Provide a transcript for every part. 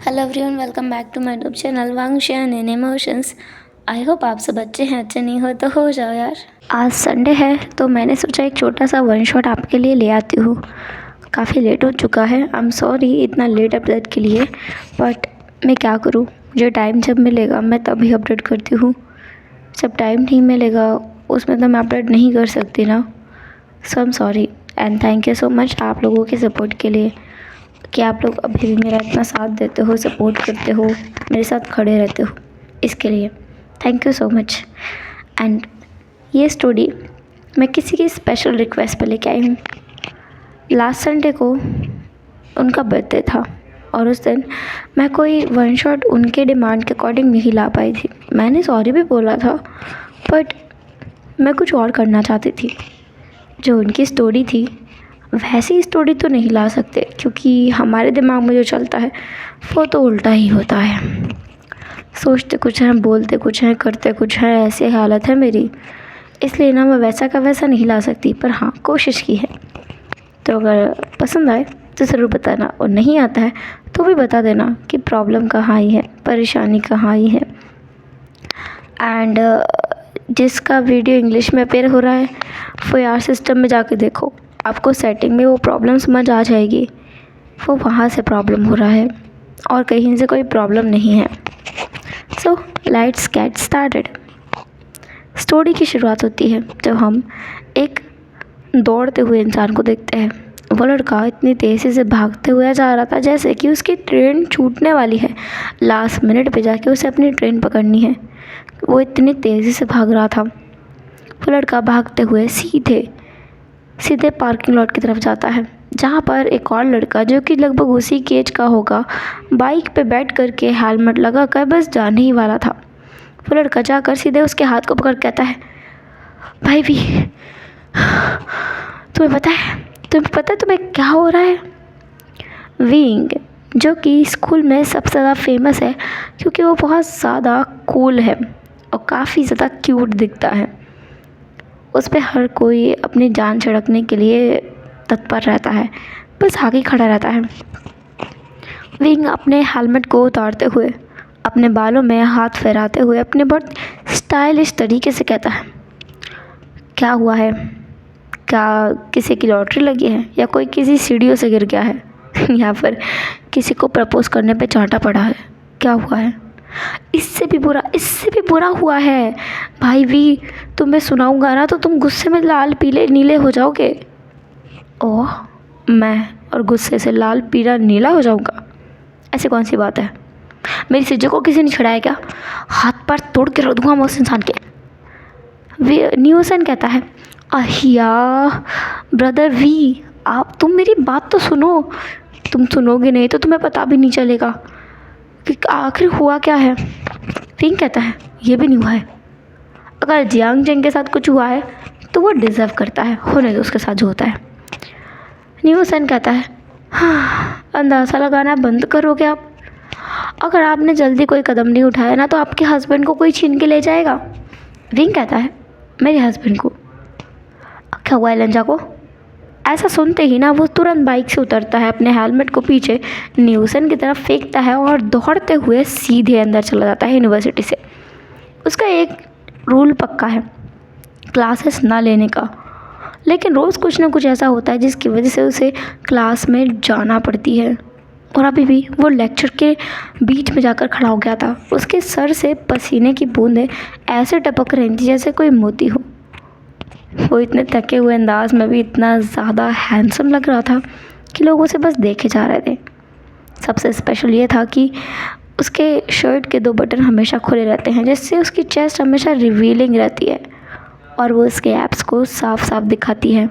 Hello everyone, welcome back to my YouTube channel वांगशियन in emotions. I hope आप सब अच्छे हैं। अच्छे नहीं हो तो हो जाओ यार। आज संडे है तो मैंने सोचा एक छोटा सा वन शॉट आपके लिए ले आती हूँ। काफ़ी लेट हो चुका है, आई एम सॉरी इतना लेट अपडेट के लिए, बट मैं क्या करूँ। मुझे टाइम जब मिलेगा मैं तभी अपडेट करती हूँ। जब टाइम नहीं मिलेगा उसमें तो मैं अपडेट नहीं कर सकती ना। So I am sorry and thank you so much आप लोगों के सपोर्ट के लिए कि आप लोग अभी भी मेरा इतना साथ देते हो, सपोर्ट करते हो, मेरे साथ खड़े रहते हो। इसके लिए thank you so much. And ये स्टोरी मैं किसी की स्पेशल रिक्वेस्ट पर लेके आई हूँ। लास्ट संडे को उनका बर्थडे था और उस दिन मैं कोई वन शॉट उनके डिमांड के अकॉर्डिंग नहीं ला पाई थी। मैंने सॉरी भी बोला था बट मैं कुछ और करना चाहती थी। जो उनकी स्टोरी थी वैसी स्टोरी तो नहीं ला सकते क्योंकि हमारे दिमाग में जो चलता है वो तो उल्टा ही होता है। सोचते कुछ हैं, बोलते कुछ हैं, करते कुछ हैं, ऐसी हालत है मेरी। इसलिए ना मैं वैसा का वैसा नहीं ला सकती, पर हाँ कोशिश की है। तो अगर पसंद आए तो ज़रूर बताना, और नहीं आता है तो भी बता देना कि प्रॉब्लम कहाँ आई है, परेशानी कहाँ आई है। एंड जिसका वीडियो इंग्लिश में अपेयर हो रहा है वो यार सिस्टम में जाके देखो, आपको सेटिंग में वो प्रॉब्लम समझ आ जाएगी। वो वहाँ से प्रॉब्लम हो रहा है और कहीं से कोई प्रॉब्लम नहीं है। So let's get started. Story की शुरुआत होती है जब हम एक दौड़ते हुए इंसान को देखते हैं। वो लड़का इतनी तेज़ी से भागते हुए जा रहा था जैसे कि उसकी ट्रेन छूटने वाली है। लास्ट मिनट पे जाके उसे अपनी ट्रेन पकड़नी है। वो इतनी तेज़ी से भाग रहा था। वो लड़का भागते हुए सीधे पार्किंग लॉट की तरफ जाता है, जहाँ पर एक और लड़का जो कि लगभग उसी की एज का होगा, बाइक पे बैठ कर के हेलमेट लगा कर बस जाने ही वाला था। वो लड़का जाकर सीधे उसके हाथ को पकड़ कहता है, भाई भी तुम्हें पता है तुम्हें क्या हो रहा है। विंग जो कि स्कूल में सबसे ज़्यादा फेमस है क्योंकि वो बहुत ज़्यादा कूल है और काफ़ी ज़्यादा क्यूट दिखता है। उस पर हर कोई अपनी जान छिड़कने के लिए तत्पर रहता है, बस आगे खड़ा रहता है। विंग अपने हेलमेट को उतारते हुए, अपने बालों में हाथ फेराते हुए अपने बहुत स्टाइलिश तरीके से कहता है, क्या हुआ है? क्या किसी की लॉटरी लगी है या कोई किसी सीढ़ियों से गिर गया है या फिर किसी को प्रपोज करने पे चांटा पड़ा है? क्या हुआ है? इससे भी बुरा हुआ है भाई भी। तुम्हें सुनाऊंगा ना तो तुम गुस्से में लाल पीले नीले हो जाओगे। ओह, मैं और गुस्से से लाल पीला नीला हो जाऊंगा? ऐसी कौन सी बात है? मेरी सिज्जो को किसी ने छुड़ाया क्या? हाथ पैर तोड़ के रख दूंगा मैं उस इंसान के। न्यूसन कहता है, अहिया ब्रदर वी, आप तुम मेरी बात तो सुनो। तुम सुनोगे नहीं तो तुम्हें पता भी नहीं चलेगा कि आखिर हुआ क्या है। विंग कहता है, ये भी नहीं हुआ है। अगर जियांग जेंग के साथ कुछ हुआ है तो वो डिज़र्व करता है, होने दो उसके साथ जो होता है। न्यूसन कहता है, हाँ, अंदाज़ा लगाना बंद करोगे आप? अगर आपने जल्दी कोई कदम नहीं उठाया ना तो आपके हस्बैंड को कोई छीन के ले जाएगा। विंग कहता है, मेरे हस्बैंड को क्या हुआ है लंजा को? ऐसा सुनते ही ना वो तुरंत बाइक से उतरता है, अपने हेलमेट को पीछे न्यूसन की तरफ फेंकता है और दौड़ते हुए सीधे अंदर चला जाता है यूनिवर्सिटी से। उसका एक रूल पक्का है, क्लासेस ना लेने का, लेकिन रोज़ कुछ ना कुछ ऐसा होता है जिसकी वजह से उसे क्लास में जाना पड़ती है। और अभी भी वो लेक्चर के बीच में जाकर खड़ा हो गया था। उसके सर से पसीने की बूंदें ऐसे टपक रही थी जैसे कोई मोती हो। वो इतने थके हुए अंदाज में भी इतना ज़्यादा हैंडसम लग रहा था कि लोग उसे बस देखे जा रहे थे। सबसे स्पेशल ये था कि उसके शर्ट के 2 बटन हमेशा खुले रहते हैं जिससे उसकी चेस्ट हमेशा रिवीलिंग रहती है और वो उसके एब्स को साफ साफ दिखाती है,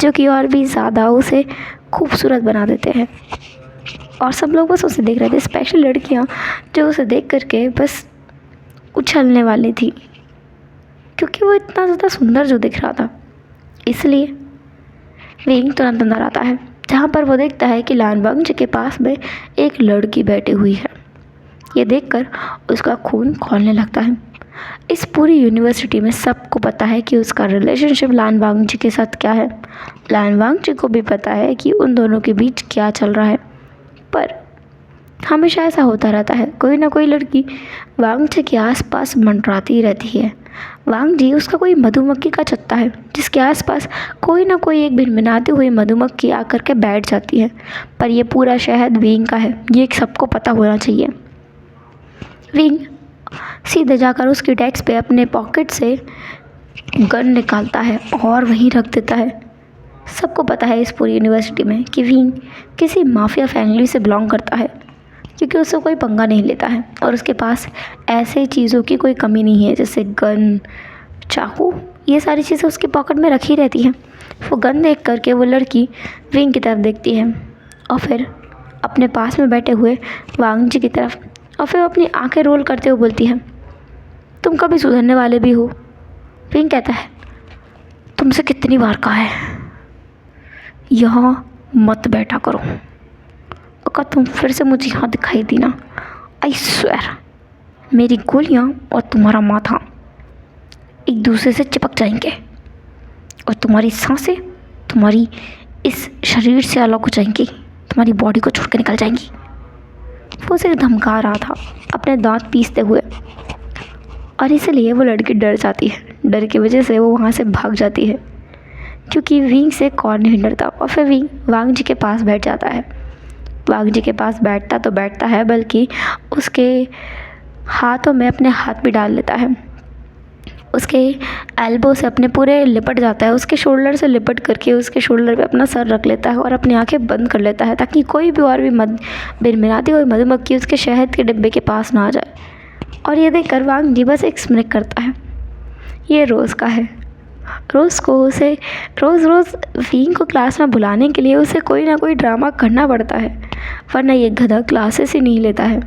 जो कि और भी ज़्यादा उसे खूबसूरत बना देते हैं। और सब लोग बस उसे देख रहे थे, स्पेशल लड़कियाँ जो उसे देख करके बस उछलने वाली थी क्योंकि वो इतना ज़्यादा सुंदर जो दिख रहा था। इसलिए विंग तुरंत अंदर आता है, जहाँ पर वो देखता है कि लानबंग जी के पास में एक लड़की बैठी हुई है। ये देखकर उसका खून खौलने लगता है। इस पूरी यूनिवर्सिटी में सबको पता है कि उसका रिलेशनशिप लानबांग जी के साथ क्या है। लानबांग जी को भी पता है कि उन दोनों के बीच क्या चल रहा है, पर हमेशा ऐसा होता रहता है, कोई ना कोई लड़की वांगजी के आसपास मंडराती रहती है। वांगजी उसका कोई मधुमक्खी का छत्ता है जिसके आसपास कोई ना कोई एक भिनभिनाती हुई मधुमक्खी आकर के बैठ जाती है। पर ये पूरा शहद विंग का है, ये सबको पता होना चाहिए। विंग सीधे जाकर उसकी डेस्क पे अपने पॉकेट से गन निकालता है और वहीं रख देता है। सबको पता है इस पूरी यूनिवर्सिटी में कि विंग किसी माफिया फैमिली से बिलोंग करता है, क्योंकि उससे कोई पंगा नहीं लेता है और उसके पास ऐसे चीज़ों की कोई कमी नहीं है, जैसे गन, चाकू, ये सारी चीज़ें उसके पॉकेट में रखी रहती हैं। वो गन देख करके वो लड़की विंग की तरफ देखती है और फिर अपने पास में बैठे हुए वांगजी की तरफ, और फिर अपनी आंखें रोल करते हुए बोलती है, तुम कभी सुधरने वाले भी हो। विंग कहता है, तुमसे कितनी बार कहा है यहाँ मत बैठा करो, अगर तुम फिर से मुझे यहाँ दिखाई दी ना, आई स्वेयर मेरी गोलियाँ और तुम्हारा माथा एक दूसरे से चिपक जाएंगे और तुम्हारी सांसें तुम्हारी इस शरीर से अलग हो जाएंगी, तुम्हारी बॉडी को छोड़ के निकल जाएंगी। वो सिर्फ धमका रहा था अपने दांत पीसते हुए, और इसलिए वो लड़की डर जाती है। डर की वजह से वो वहाँ से भाग जाती है, क्योंकि विंग से कौन नहीं डरता। और फिर विंग वांगजी के पास बैठ जाता है। वांगजी के पास बैठता तो बैठता है, बल्कि उसके हाथों में अपने हाथ भी डाल लेता है। उसके एल्बो से अपने पूरे लिपट जाता है, उसके शोल्डर से लिपट करके उसके शोल्डर पे अपना सर रख लेता है और अपनी आंखें बंद कर लेता है, ताकि कोई भी और भी भिनभिनाती हुई मधुमक्खी उसके शहद के डिब्बे के पास ना आ जाए। और ये देख कर वांगजी बस एक स्मिक करता है। ये रोज़ का है। रोज़ को उसे रोज़ विंग को क्लास में बुलाने के लिए उसे कोई ना कोई ड्रामा करना पड़ता है, वरना ये गधा क्लासेस ही नहीं लेता है।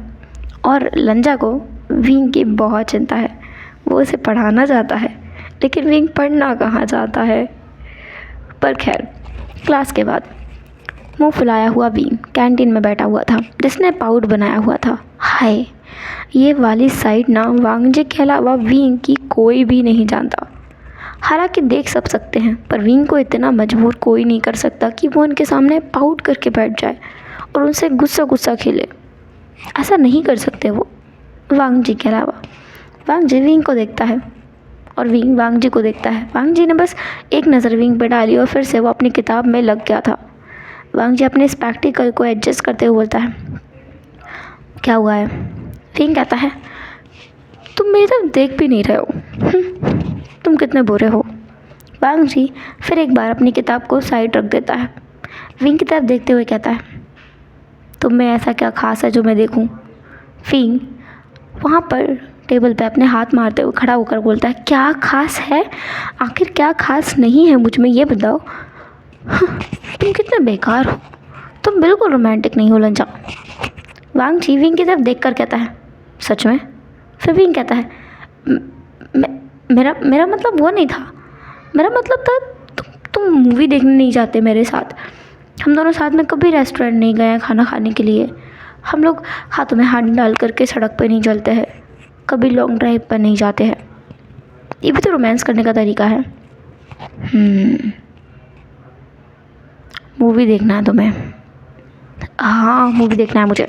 और लंजा को विंग की बहुत चिंता है, वो उसे पढ़ाना चाहता है, लेकिन विंग पढ़ना कहाँ चाहता है। पर खैर, क्लास के बाद मुंह फुलाया हुआ विंग कैंटीन में बैठा हुआ था, जिसने पाउड बनाया हुआ था। हाय, ये वाली साइड ना वांगजी के अलावा विंग की कोई भी नहीं जानता। हालांकि देख सब सकते हैं, पर विंग को इतना मजबूर कोई नहीं कर सकता कि वो उनके सामने पाउड करके बैठ जाए और उनसे गुस्सा खेले। ऐसा नहीं कर सकते वो, वांगजी के अलावा। वांगजी विंग को देखता है और विंग वांगजी को देखता है। वांगजी ने बस एक नज़र विंग पे डाली और फिर से वो अपनी किताब में लग गया था। वांगजी अपने स्पेक्टिकल को एडजस्ट करते हुए बोलता है, क्या हुआ है? विंग कहता है, तुम मेरी तरफ देख भी नहीं रहे हो, तुम कितने बुरे हो। वांगजी फिर एक बार अपनी किताब को साइड रख देता है। विंग की तरफ देखते हुए कहता है, तुम में ऐसा क्या खास है जो मैं देखूं? विंग वहाँ पर टेबल पे अपने हाथ मारते हुए खड़ा होकर बोलता है, क्या खास है? आखिर क्या खास नहीं है मुझ में, ये बताओ। तुम कितने बेकार हो, तुम बिल्कुल रोमांटिक नहीं हो लंजा। वांगजी विंग की तरफ देखकर कहता है, सच में? फिर विंग कहता है, मेरा मतलब वो नहीं था, मेरा मतलब था तुम मूवी देखने नहीं जाते मेरे साथ। हम दोनों साथ में कभी रेस्टोरेंट नहीं गए हैं खाना खाने के लिए। हम लोग हाथों में हाथ डाल करके सड़क पे नहीं चलते हैं, कभी लॉन्ग ड्राइव पर नहीं जाते हैं। ये भी तो रोमांस करने का तरीका है। मूवी देखना है तुम्हें? हाँ, मूवी देखना है मुझे।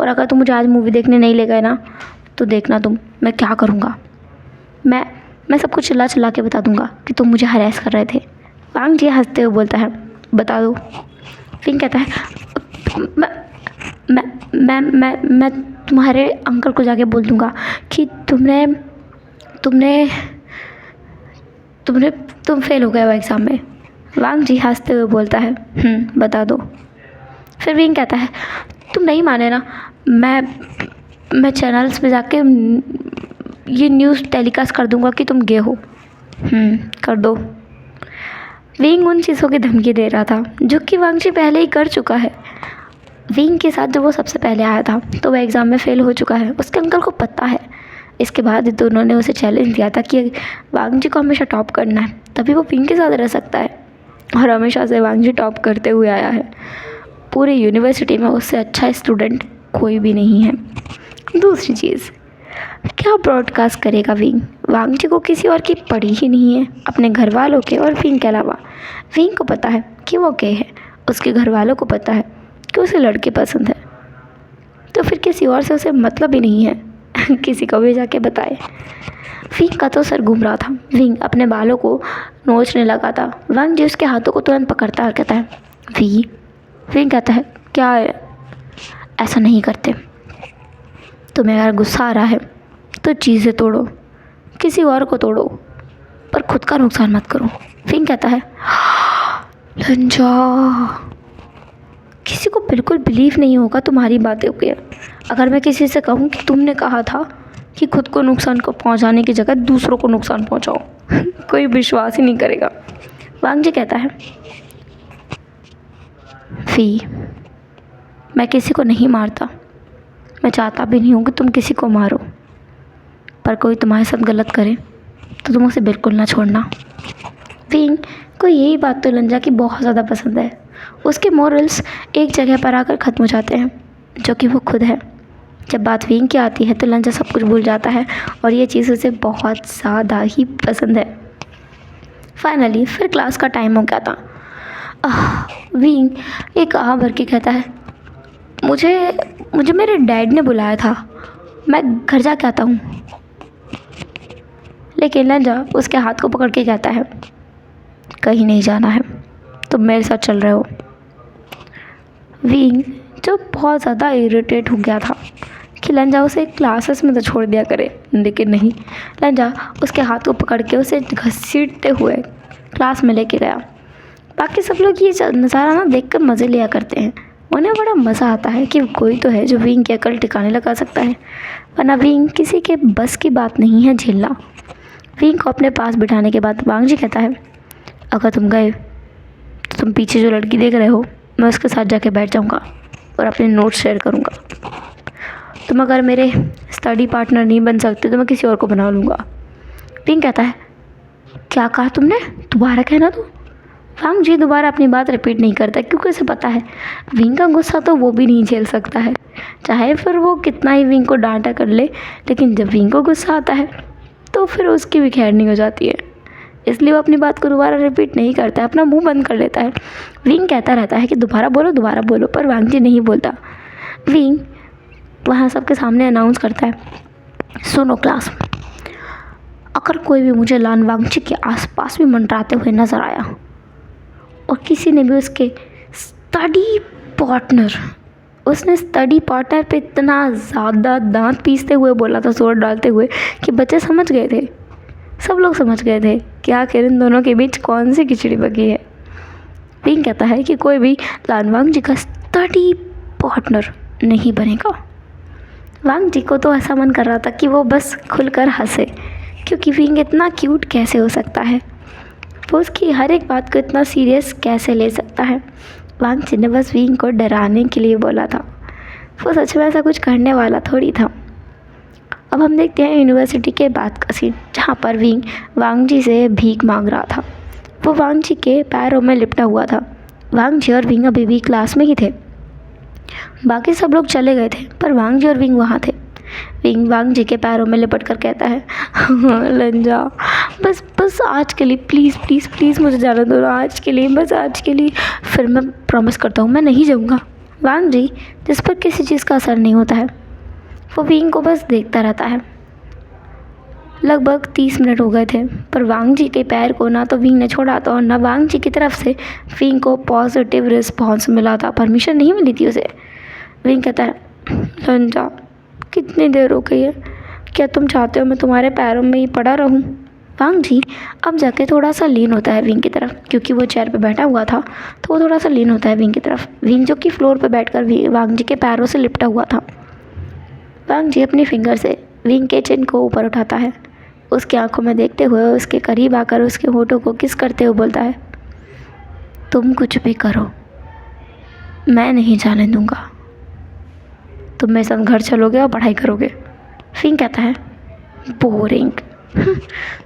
और अगर तुम मुझे आज मूवी देखने नहीं ले गए ना, तो देखना तुम मैं क्या करूँगा। मैं सब कुछ चिल्ला के बता दूँगा कि तुम मुझे हरास कर रहे थे। वांगजी हंसते हुए बोलता है, बता दो। विंग कहता है, मैं तुम्हारे अंकल को जाके बोल दूँगा कि तुम फेल हो गए हो एग्ज़ाम में। वांगजी हंसते हुए बोलता है, बता दो। फिर विंग कहता है, तुम नहीं माने ना, मैं चैनल्स पे जाके ये न्यूज़ टेलीकास्ट कर दूँगा कि तुम गे हो। कर दो। विंग उन चीज़ों की धमकी दे रहा था जो कि वांगजी पहले ही कर चुका है। विंग के साथ जब वो सबसे पहले आया था तो वह एग्ज़ाम में फ़ेल हो चुका है, उसके अंकल को पता है। इसके बाद दोनों ने उसे चैलेंज दिया था कि वांगजी को हमेशा टॉप करना है, तभी वो विंग के साथ रह सकता है। और हमेशा से वांगजी टॉप करते हुए आया है। पूरी यूनिवर्सिटी में उससे अच्छा स्टूडेंट कोई भी नहीं है। दूसरी चीज़, क्या ब्रॉडकास्ट करेगा विंग? वांगजी को किसी और की पड़ी ही नहीं है अपने घर वालों के और विंग के अलावा। विंग को पता है कि वो गे है, उसके घर वालों को पता है कि उसे लड़के पसंद है। तो फिर किसी और से उसे मतलब ही नहीं है। किसी को भी जाके बताए। विंग का तो सर घूम रहा था। विंग अपने बालों को नोचने लगा था। वांग जी उसके हाथों को तुरंत पकड़ता है और कहता है, वी। विंग कहता है, क्या है? ऐसा नहीं करते। तुम्हें अगर गुस्सा आ रहा है तो चीज़ें तोड़ो, किसी और को तोड़ो, पर खुद का नुकसान मत करो। विंग कहता है, लंजा, किसी को बिल्कुल बिलीव नहीं होगा तुम्हारी बातों के। अगर मैं किसी से कहूँ कि तुमने कहा था कि खुद को नुकसान को पहुँचाने की जगह दूसरों को नुकसान पहुँचाओ, कोई विश्वास ही नहीं करेगा। वांग जी कहता है, फी, मैं किसी को नहीं मारता, मैं चाहता भी नहीं हूँ कि तुम किसी को मारो, पर कोई तुम्हारे साथ गलत करे तो तुम उसे बिल्कुल ना छोड़ना। विंग को यही बात तो लंजा की बहुत ज़्यादा पसंद है। उसके मॉरल्स एक जगह पर आकर ख़त्म हो जाते हैं, जो कि वो खुद है। जब बात विंग की आती है तो लंजा सब कुछ भूल जाता है और ये चीज़ उसे बहुत ज़्यादा ही पसंद है। फाइनली फिर क्लास का टाइम हो गया था। विंग एक आह भर के कहता है, मुझे मुझे मेरे डैड ने बुलाया था, मैं घर जाके आता हूँ। लेकिन लंजा उसके हाथ को पकड़ के कहता है, कहीं नहीं जाना है, तुम मेरे साथ चल रहे हो। विंग जो बहुत ज़्यादा इरिटेट हो गया था कि लंजा उसे क्लासेस में तो छोड़ दिया करे, लेकिन नहीं, लंजा उसके हाथ को पकड़ के उसे घसीटते हुए क्लास में लेके गया। बाकी सब लोग ये नज़ारा ना देखकर मज़े लिया करते हैं। उन्हें बड़ा मज़ा आता है कि कोई तो है जो विंग की अकल ठिकाने लगा सकता है, वरना विंग किसी के बस की बात नहीं है झेलना। विंग को अपने पास बिठाने के बाद वांग जी कहता है, अगर तुम गए तो तुम पीछे जो लड़की देख रहे हो, मैं उसके साथ जाके बैठ जाऊंगा और अपने नोट्स शेयर करूंगा। तुम अगर मेरे स्टडी पार्टनर नहीं बन सकते तो मैं किसी और को बना लूँगा। विंग कहता है, क्या कहा तुमने? दोबारा कहना तो। वांग जी दोबारा अपनी बात रिपीट नहीं करता क्योंकि उसे पता है विंग का गुस्सा तो वो भी नहीं झेल सकता है, चाहे फिर वो कितना ही विंग को डांटा कर ले, लेकिन जब विंग को गुस्सा आता है तो फिर उसकी भी खैर नहीं हो जाती है। इसलिए वो अपनी बात को दोबारा रिपीट नहीं करता है, अपना मुंह बंद कर लेता है। विंग कहता रहता है कि दोबारा बोलो, पर वांग जी नहीं बोलता। विंग वहाँ सबके सामने अनाउंस करता है, सुनो क्लास, अगर कोई भी मुझे लान वांग जी के आसपास भी मंडराते हुए नजर आया और किसी ने भी उसके उसने स्टडी पार्टनर पे इतना ज़्यादा दांत पीसते हुए बोला था, जोर डालते हुए, कि बच्चे समझ गए थे, सब लोग समझ गए थे कि आखिर इन दोनों के बीच कौन सी खिचड़ी पकी है। विंग कहता है कि कोई भी लान वांग जी का स्टडी पार्टनर नहीं बनेगा। वांग जी को तो ऐसा मन कर रहा था कि वो बस खुलकर हंसे, क्योंकि विंग इतना क्यूट कैसे हो सकता है, वो उसकी हर एक बात को इतना सीरियस कैसे ले सकता है। वांग जी ने बस विंग को डराने के लिए बोला था, वो सच में ऐसा कुछ करने वाला थोड़ी था। अब हम देखते हैं यूनिवर्सिटी के बाद का सीन, जहाँ पर विंग वांग जी से भीख मांग रहा था। वो वांग जी के पैरों में लिपटा हुआ था। वांग जी और विंग अभी भी क्लास में ही थे, बाकी सब लोग चले गए थे, पर वांग जी और विंग वहाँ थे। विंग वांग जी के पैरों में लिपट कर कहता है, लंजा, बस आज के लिए प्लीज़ प्लीज़ प्लीज़ मुझे जाने दो ना, आज के लिए, बस आज के लिए, फिर मैं प्रॉमिस करता हूँ मैं नहीं जाऊँगा। वांग जी जिस पर किसी चीज़ का असर नहीं होता है, वो विंग को बस देखता रहता है। लगभग 30 मिनट हो गए थे, पर वांग जी के पैर को ना तो विंग ने छोड़ा था और ना वांग जी की तरफ से विंग को पॉजिटिव रिस्पॉन्स मिला था, परमिशन नहीं मिली थी उसे। विंग कहता है, लंजा, कितनी देर हो गई है, क्या तुम चाहते हो मैं तुम्हारे पैरों में ही पड़ा रहूं? वांग जी अब जाके थोड़ा सा लीन होता है विंग की तरफ, क्योंकि वो चेयर पे बैठा हुआ था तो वो थोड़ा सा लीन होता है विंग की तरफ। विंग जो कि फ्लोर पे बैठकर वांग जी के पैरों से लिपटा हुआ था। वांग जी अपनी फिंगर से विंग के चिन को ऊपर उठाता है, उसकी आंखों में देखते हुए उसके करीब आकर उसके होठों को किस करते हुए बोलता है, तुम कुछ भी करो, मैं नहीं जाने दूंगा, तुम मेरे साथ घर चलोगे और पढ़ाई करोगे। विंग कहता है, बोरिंग,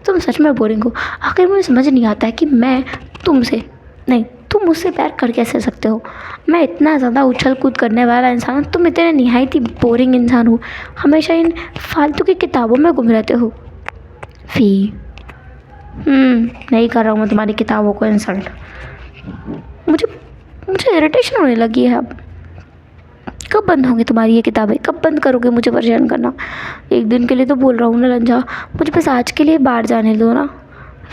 तुम सच में बोरिंग हो। आखिर मुझे समझ नहीं आता है कि मैं तुमसे नहीं, तुम मुझसे प्यार कर कैसे सकते हो? मैं इतना ज़्यादा उछल कूद करने वाला इंसान, तुम इतने निहायत ही बोरिंग इंसान हो, हमेशा इन फालतू की किताबों में गुम रहते हो। नहीं कर रहा हूँ मैं तुम्हारी किताबों को इंसल्ट, मुझे इरिटेशन होने लगी है अब। कब बंद होंगी तुम्हारी ये किताबें, कब बंद करोगे मुझे परेशान करना? एक दिन के लिए तो बोल रहा हूँ ना लंजा, मुझे बस आज के लिए बाहर जाने दो ना।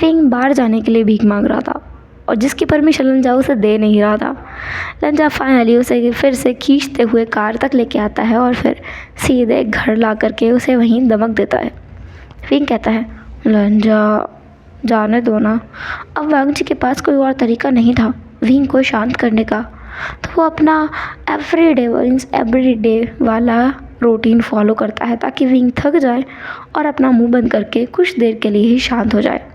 विंग बाहर जाने के लिए भीख मांग रहा था और जिसकी परमिशन लंजा उसे दे नहीं रहा था। लंजा फाइनली उसे फिर से खींचते हुए कार तक लेके आता है और फिर सीधे घर ला करके उसे वहीं दमक देता है। विंग कहता है, लंजा जाने दो ना। अब वांग जी के पास कोई और तरीका नहीं था विंग को शांत करने का, तो वो अपना एवरीडे वाला रूटीन फॉलो करता है ताकि विंग थक जाए और अपना मुंह बंद करके कुछ देर के लिए ही शांत हो जाए।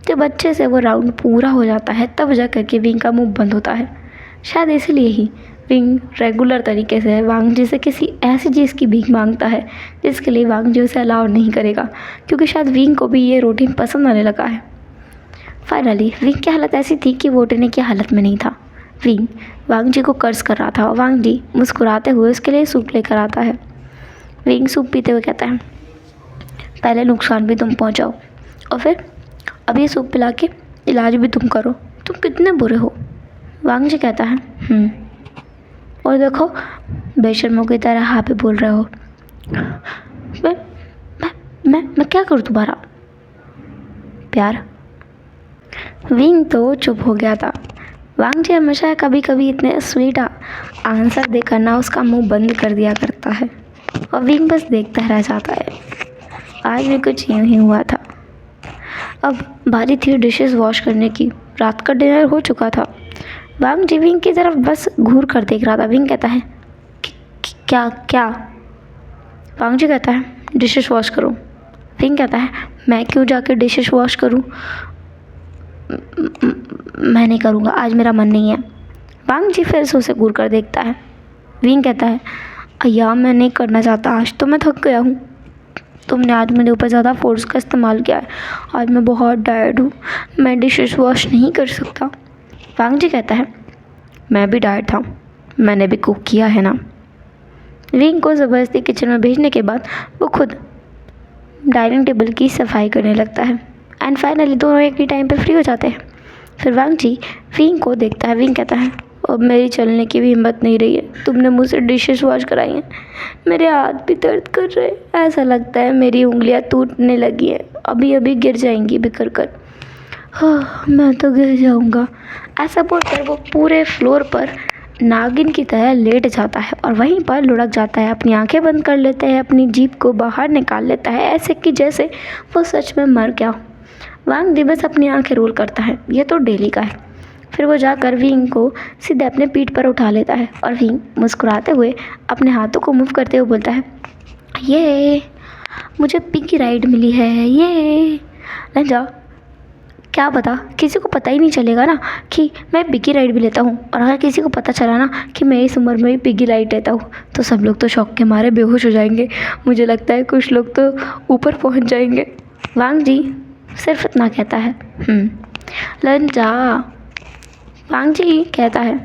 जब अच्छे से वो राउंड पूरा हो जाता है तब जा करके विंग का मुंह बंद होता है। शायद इसीलिए ही विंग रेगुलर तरीके से वांग जी से किसी ऐसी चीज़ की भीख मांगता है जिसके लिए वांग जी उसे अलाउ नहीं करेगा, क्योंकि शायद विंग को भी ये रूटीन पसंद आने लगा है। फाइनली विंग की हालत ऐसी थी कि वो उठने की हालत में नहीं था। विंग वांग जी को कर्ज कर रहा था और वांग जी मुस्कुराते हुए उसके लिए सूप लेकर आता है। विंग सूप पीते हुए कहता है, पहले नुकसान भी तुम पहुंचाओ और फिर अब ये सूप पिला के इलाज भी तुम करो, तुम कितने बुरे हो। वांग जी कहता है, और देखो बेशर्मों की तरह हाँ पे बोल रहे हो। मैं मैं क्या करूँ तुम्हारा? प्यार। विंग तो चुप हो गया था। वांग जी हमेशा कभी कभी इतने स्वीट आंसर देकर ना उसका मुंह बंद कर दिया करता है और विंग बस देखता रह जाता है। आज भी कुछ यूँ ही हुआ था। अब बारी थी डिशेस वॉश करने की। रात का डिनर हो चुका था। वांग जी विंग की तरफ बस घूर कर देख रहा था। विंग कहता है, क्या क्या? वांग जी कहता है, डिशेस वॉश करो। विंग कहता है, मैं क्यों जाके डिशेस वॉश करूं? मैं नहीं करूँगा, आज मेरा मन नहीं है। वांग जी फिर से उसे घूर कर देखता है। विंग कहता है, अय्या मैं नहीं करना चाहता, आज तो मैं थक गया हूँ। तुमने आज मेरे ऊपर ज़्यादा फोर्स का इस्तेमाल किया है। आज मैं बहुत डायर्ड हूँ, मैं डिशेस वॉश नहीं कर सकता। वांग जी कहता है, मैं भी डायर्ड था, मैंने भी कुक किया है ना। विंग को ज़बरदस्ती किचन में भेजने के बाद वो खुद डाइनिंग टेबल की सफाई करने लगता है एंड फाइनली दोनों एक ही टाइम पे फ्री हो जाते हैं। फिर वांग जी विंग को देखता है। विंग कहता है, अब मेरी चलने की भी हिम्मत नहीं रही है। तुमने मुझसे डिशेस वॉश कराई हैं, मेरे हाथ भी दर्द कर रहे हैं। ऐसा लगता है मेरी उंगलियां टूटने लगी हैं, अभी अभी गिर जाएंगी बिखर कर। हाँ मैं तो गिर जाऊंगा। ऐसा बोलकर वो पूरे फ्लोर पर नागिन की तरह लेट जाता है और वहीं पर लुढ़क जाता है। अपनी आंखें बंद कर लेता है, अपनी जीभ को बाहर निकाल लेता है, ऐसे कि जैसे वो सच में मर गया हो। वांग जी बस अपनी आंखें रोल करता है, यह तो डेली का है। फिर वो जाकर विंग को सीधे अपने पीठ पर उठा लेता है और विंग मुस्कुराते हुए अपने हाथों को मूव करते हुए बोलता है, ये मुझे पिगी राइड मिली है। ये लंजा, क्या पता किसी को पता ही नहीं चलेगा ना कि मैं पिगी राइड भी लेता हूँ, और अगर किसी को पता चला ना कि मैं इस उम्र में भी पिगी राइड लेता हूँ तो सब लोग तो शौक के मारे बेहोश हो जाएंगे। मुझे लगता है कुछ लोग तो ऊपर पहुँच जाएंगे। वांग जी सिर्फ इतना कहता है, लंजा। वांग जी कहता है,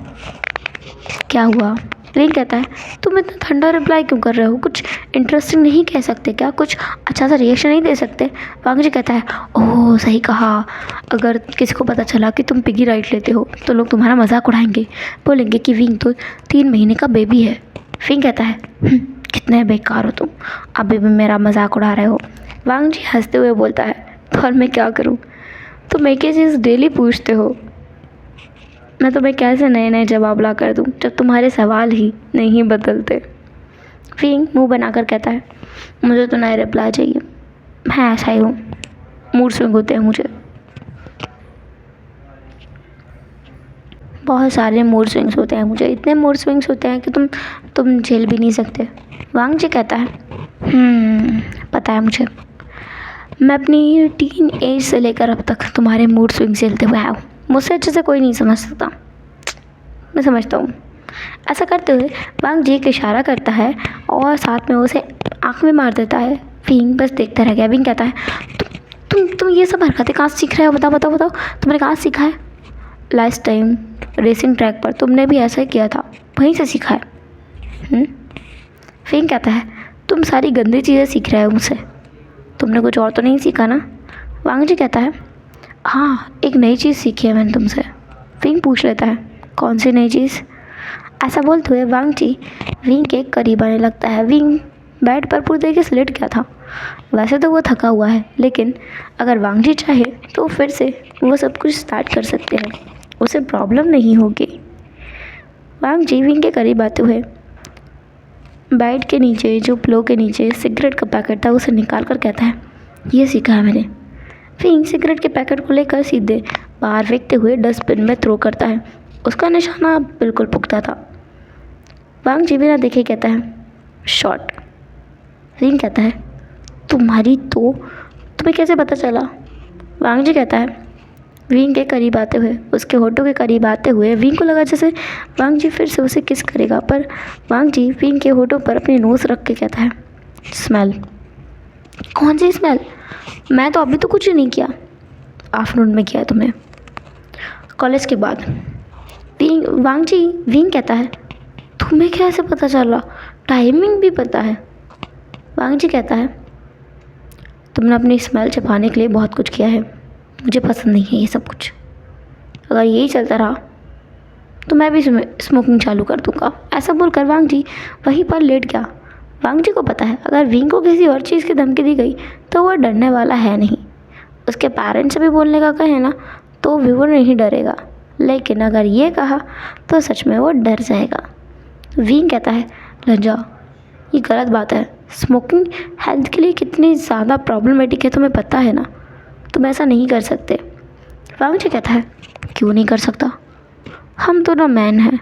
क्या हुआ? विंग कहता है, तुम इतना ठंडा रिप्लाई क्यों कर रहे हो? कुछ इंटरेस्टिंग नहीं कह सकते क्या? कुछ अच्छा सा रिएक्शन नहीं दे सकते? वांग जी कहता है, ओह सही कहा, अगर किसी को पता चला कि तुम पिगी राइड लेते हो तो लोग तुम्हारा मजाक उड़ाएंगे, बोलेंगे कि विंग तो 3 महीने का बेबी है। विंग कहता है, कितने बेकार हो तुम, अभी भी मेरा मजाक उड़ा रहे हो। वांग जी हंसते हुए बोलता है, और मैं क्या करूँ, तुम एक ही चीज़ डेली पूछते हो, मैं तुम्हें कैसे नए नए जवाब ला कर दूँ जब तुम्हारे सवाल ही नहीं बदलते। विंग मुंह बनाकर कहता है, मुझे तो नए रिप्लाई चाहिए, मैं ऐसा ही हूँ, मूड स्विंग होते हैं मुझे, बहुत सारे मूड स्विंग्स होते हैं मुझे, इतने मूड स्विंग्स होते हैं कि तुम झेल भी नहीं सकते। वांग जी कहता है, पता है मुझे, मैं अपनी टीन एज से लेकर अब तक तुम्हारे मूड स्विंग झेलते हुए आया हूँ, मुझसे अच्छे से कोई नहीं समझ सकता। मैं समझता हूँ। ऐसा करते हुए वांग जी एक इशारा करता है और साथ में उसे आँख में मार देता है। विंग बस देखता रह गया। विंग कहता है, तुम ये सब हरकतें कहाँ से सीख रहे हो? बताओ बताओ बताओ, तुमने कहाँ सीखा है? लास्ट टाइम रेसिंग ट्रैक पर तुमने भी ऐसा ही किया था, वहीं से सीखा है। विंग कहता है, तुम सारी गंदी चीज़ें सीख रहे हो मुझसे, तुमने कुछ और तो नहीं सीखा ना? वांग जी कहता है, हाँ एक नई चीज़ सीखी है मैंने तुमसे। विंग पूछ लेता है, कौन सी नई चीज़? ऐसा बोलते हुए वांग जी विंग के करीब आने लगता है। विंग बेड पर पूरी तरीके से लेट गया था। वैसे तो वो थका हुआ है, लेकिन अगर वांग जी चाहे तो फिर से वो सब कुछ स्टार्ट कर सकते हैं, उसे प्रॉब्लम नहीं होगी। वांग जी विंग के करीब आते हुए बेड के नीचे जो पिलो के नीचे सिगरेट का पैकेट था उसे निकाल कर कहता है, ये सीखा है मैंने। फिंग सिगरेट के पैकेट को लेकर सीधे बाहर फेंकते हुए डस्टबिन में थ्रो करता है। उसका निशाना बिल्कुल पुख्ता था। वांग जी बिना देखे कहता है, शॉट। फिंग कहता है, तुम्हें कैसे पता चला? वांग जी कहता है, विंग के करीब आते हुए, उसके होठों के करीब आते हुए विंग को लगा जैसे वांग जी फिर से उसे किस करेगा, पर वांग जी विंग के होठों पर अपनी नोज़ रख के कहता है, स्मेल। कौन सी स्मेल? मैं तो अभी तो कुछ ही नहीं किया। आफ्टरनून में किया है तुमने, कॉलेज के बाद। वांग जी विंग कहता है, तुम्हें कैसे पता चला? टाइमिंग भी पता है। वांग जी कहता है, तुमने अपनी स्मेल छिपाने के लिए बहुत कुछ किया है, मुझे पसंद नहीं है ये सब कुछ। अगर यही चलता रहा तो मैं भी स्मोकिंग चालू कर दूँगा। ऐसा बोलकर वांग जी वहीं पर लेट गया। वांग जी को पता है अगर विंग को किसी और चीज़ की धमकी दी गई तो वह डरने वाला है नहीं। उसके पेरेंट्स से भी बोलने का कहे ना तो भी वो नहीं डरेगा, लेकिन अगर ये कहा तो सच में वो डर जाएगा। विंग कहता है, लंजा, ये गलत बात है। स्मोकिंग हेल्थ के लिए कितनी ज़्यादा प्रॉब्लमेटिक है तुम्हें पता है ना, तुम ऐसा नहीं कर सकते। वांग जी कहता है, क्यों नहीं कर सकता? हम तो ना मैन हैं,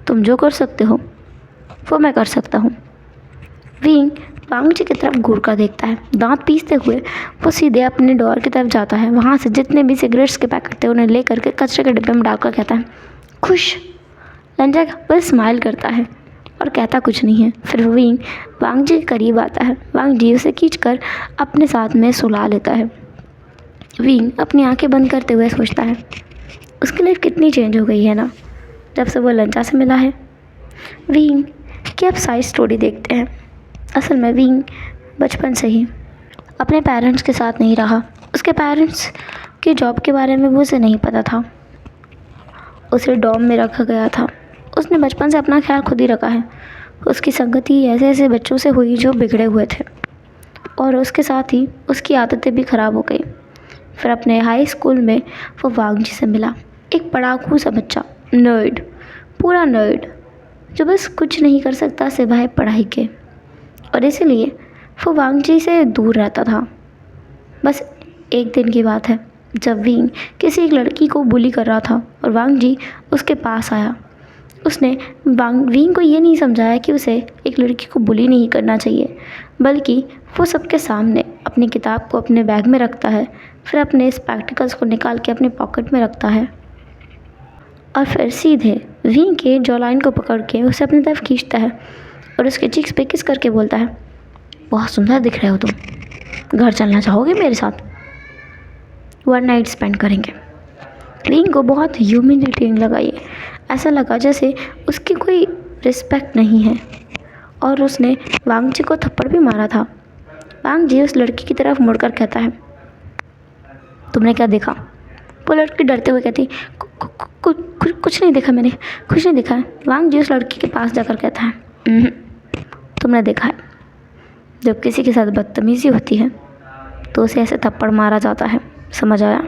तुम जो कर सकते हो वो मैं कर सकता हूँ। विंग वांग जी की तरफ घूर कर देखता है। दांत पीसते हुए वो सीधे अपने डोर की तरफ जाता है। वहाँ से जितने भी सिगरेट्स के पैकेट थे उन्हें ले करके कचरे के डिब्बे में डालकर कहता है, खुश। लंजा बस स्माइल करता है और कहता कुछ नहीं है। फिर विंग वांग जी के करीब आता है। वांग जी उसे खींचकर अपने साथ में सुला लेता है। विंग अपनी आंखें बंद करते हुए सोचता है, उसकी लाइफ कितनी चेंज हो गई है ना जब से वो लंचा से मिला है। विंग की अब साइड स्टोरी देखते हैं। असल में विंग बचपन से ही अपने पेरेंट्स के साथ नहीं रहा। उसके पेरेंट्स की जॉब के बारे में वो उसे नहीं पता था। उसे डॉम में रखा गया था। उसने बचपन से अपना ख्याल खुद ही रखा है। उसकी संगति ऐसे ऐसे बच्चों से हुई जो बिगड़े हुए थे और उसके साथ ही उसकी आदतें भी ख़राब हो गई। फिर अपने हाई स्कूल में वो वांग जी से मिला, एक पढ़ाकू सा बच्चा, नर्ड, पूरा नर्ड, जो बस कुछ नहीं कर सकता सिवाय पढ़ाई के, और इसीलिए वो वांग जी से दूर रहता था। बस एक दिन की बात है जब विंग किसी एक लड़की को बुली कर रहा था और वांग जी उसके पास आया। उसने विंग को ये नहीं समझाया कि उसे एक लड़की को बुली नहीं करना चाहिए, बल्कि वो सबके सामने अपनी किताब को अपने बैग में रखता है, फिर अपने स्पेक्टिकल्स को निकाल के अपने पॉकेट में रखता है और फिर सीधे विंग के जॉलाइन को पकड़ के उसे अपनी तरफ खींचता है और उसके चीक्स पे किस करके बोलता है, बहुत सुंदर दिख रहे हो तुम, घर चलना चाहोगे मेरे साथ? वन नाइट स्पेंड करेंगे। विंग को बहुत ह्यूमिलेटिंग लगा ये। ऐसा लगा जैसे उसकी कोई रिस्पेक्ट नहीं है और उसने वांग जी को थप्पड़ भी मारा था। वांग जी उस लड़की की तरफ मुड़कर कहता है, तुमने क्या देखा? वो लड़की डरते हुए कहती, कुछ नहीं देखा मैंने, कुछ नहीं देखा है। वांग जी उस लड़की के पास जाकर कहता है, तुमने देखा है, जब किसी के साथ बदतमीज़ी होती है तो उसे ऐसे थप्पड़ मारा जाता है, समझ आया?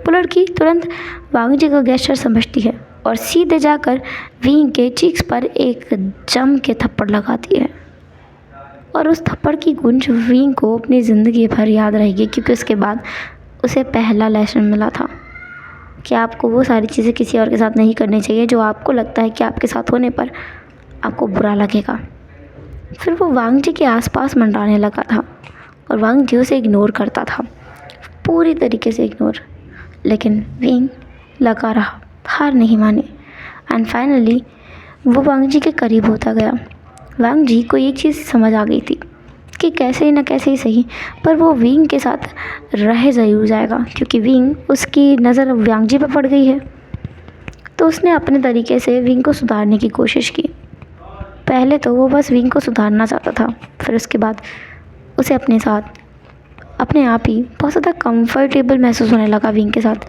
वो लड़की तुरंत वांग जी का गेस्चर समझती है और सीधे जाकर विंग के चीक्स पर एक जम के थप्पड़ लगाती है और उस थप्पड़ की गूंज विंग को अपनी ज़िंदगी भर याद रहेगी, क्योंकि उसके बाद उसे पहला लेसन मिला था कि आपको वो सारी चीज़ें किसी और के साथ नहीं करनी चाहिए जो आपको लगता है कि आपके साथ होने पर आपको बुरा लगेगा। फिर वो वांग जी के आसपास मंडराने लगा था और वांग जी उसे इग्नोर करता था, पूरी तरीके से इग्नोर, लेकिन विंग लगा रहा, हार नहीं मानी एंड फाइनली वो वांग जी के करीब होता गया। वांग जी को एक चीज़ समझ आ गई थी कि कैसे ही ना कैसे ही सही, पर वो विंग के साथ रह ज़रूर जाएगा, क्योंकि विंग उसकी नज़र वांग जी पर पड़ गई है। तो उसने अपने तरीके से विंग को सुधारने की कोशिश की। पहले तो वो बस विंग को सुधारना चाहता था, फिर उसके बाद उसे अपने साथ अपने आप ही बहुत ज़्यादा कंफर्टेबल महसूस होने लगा विंग के साथ।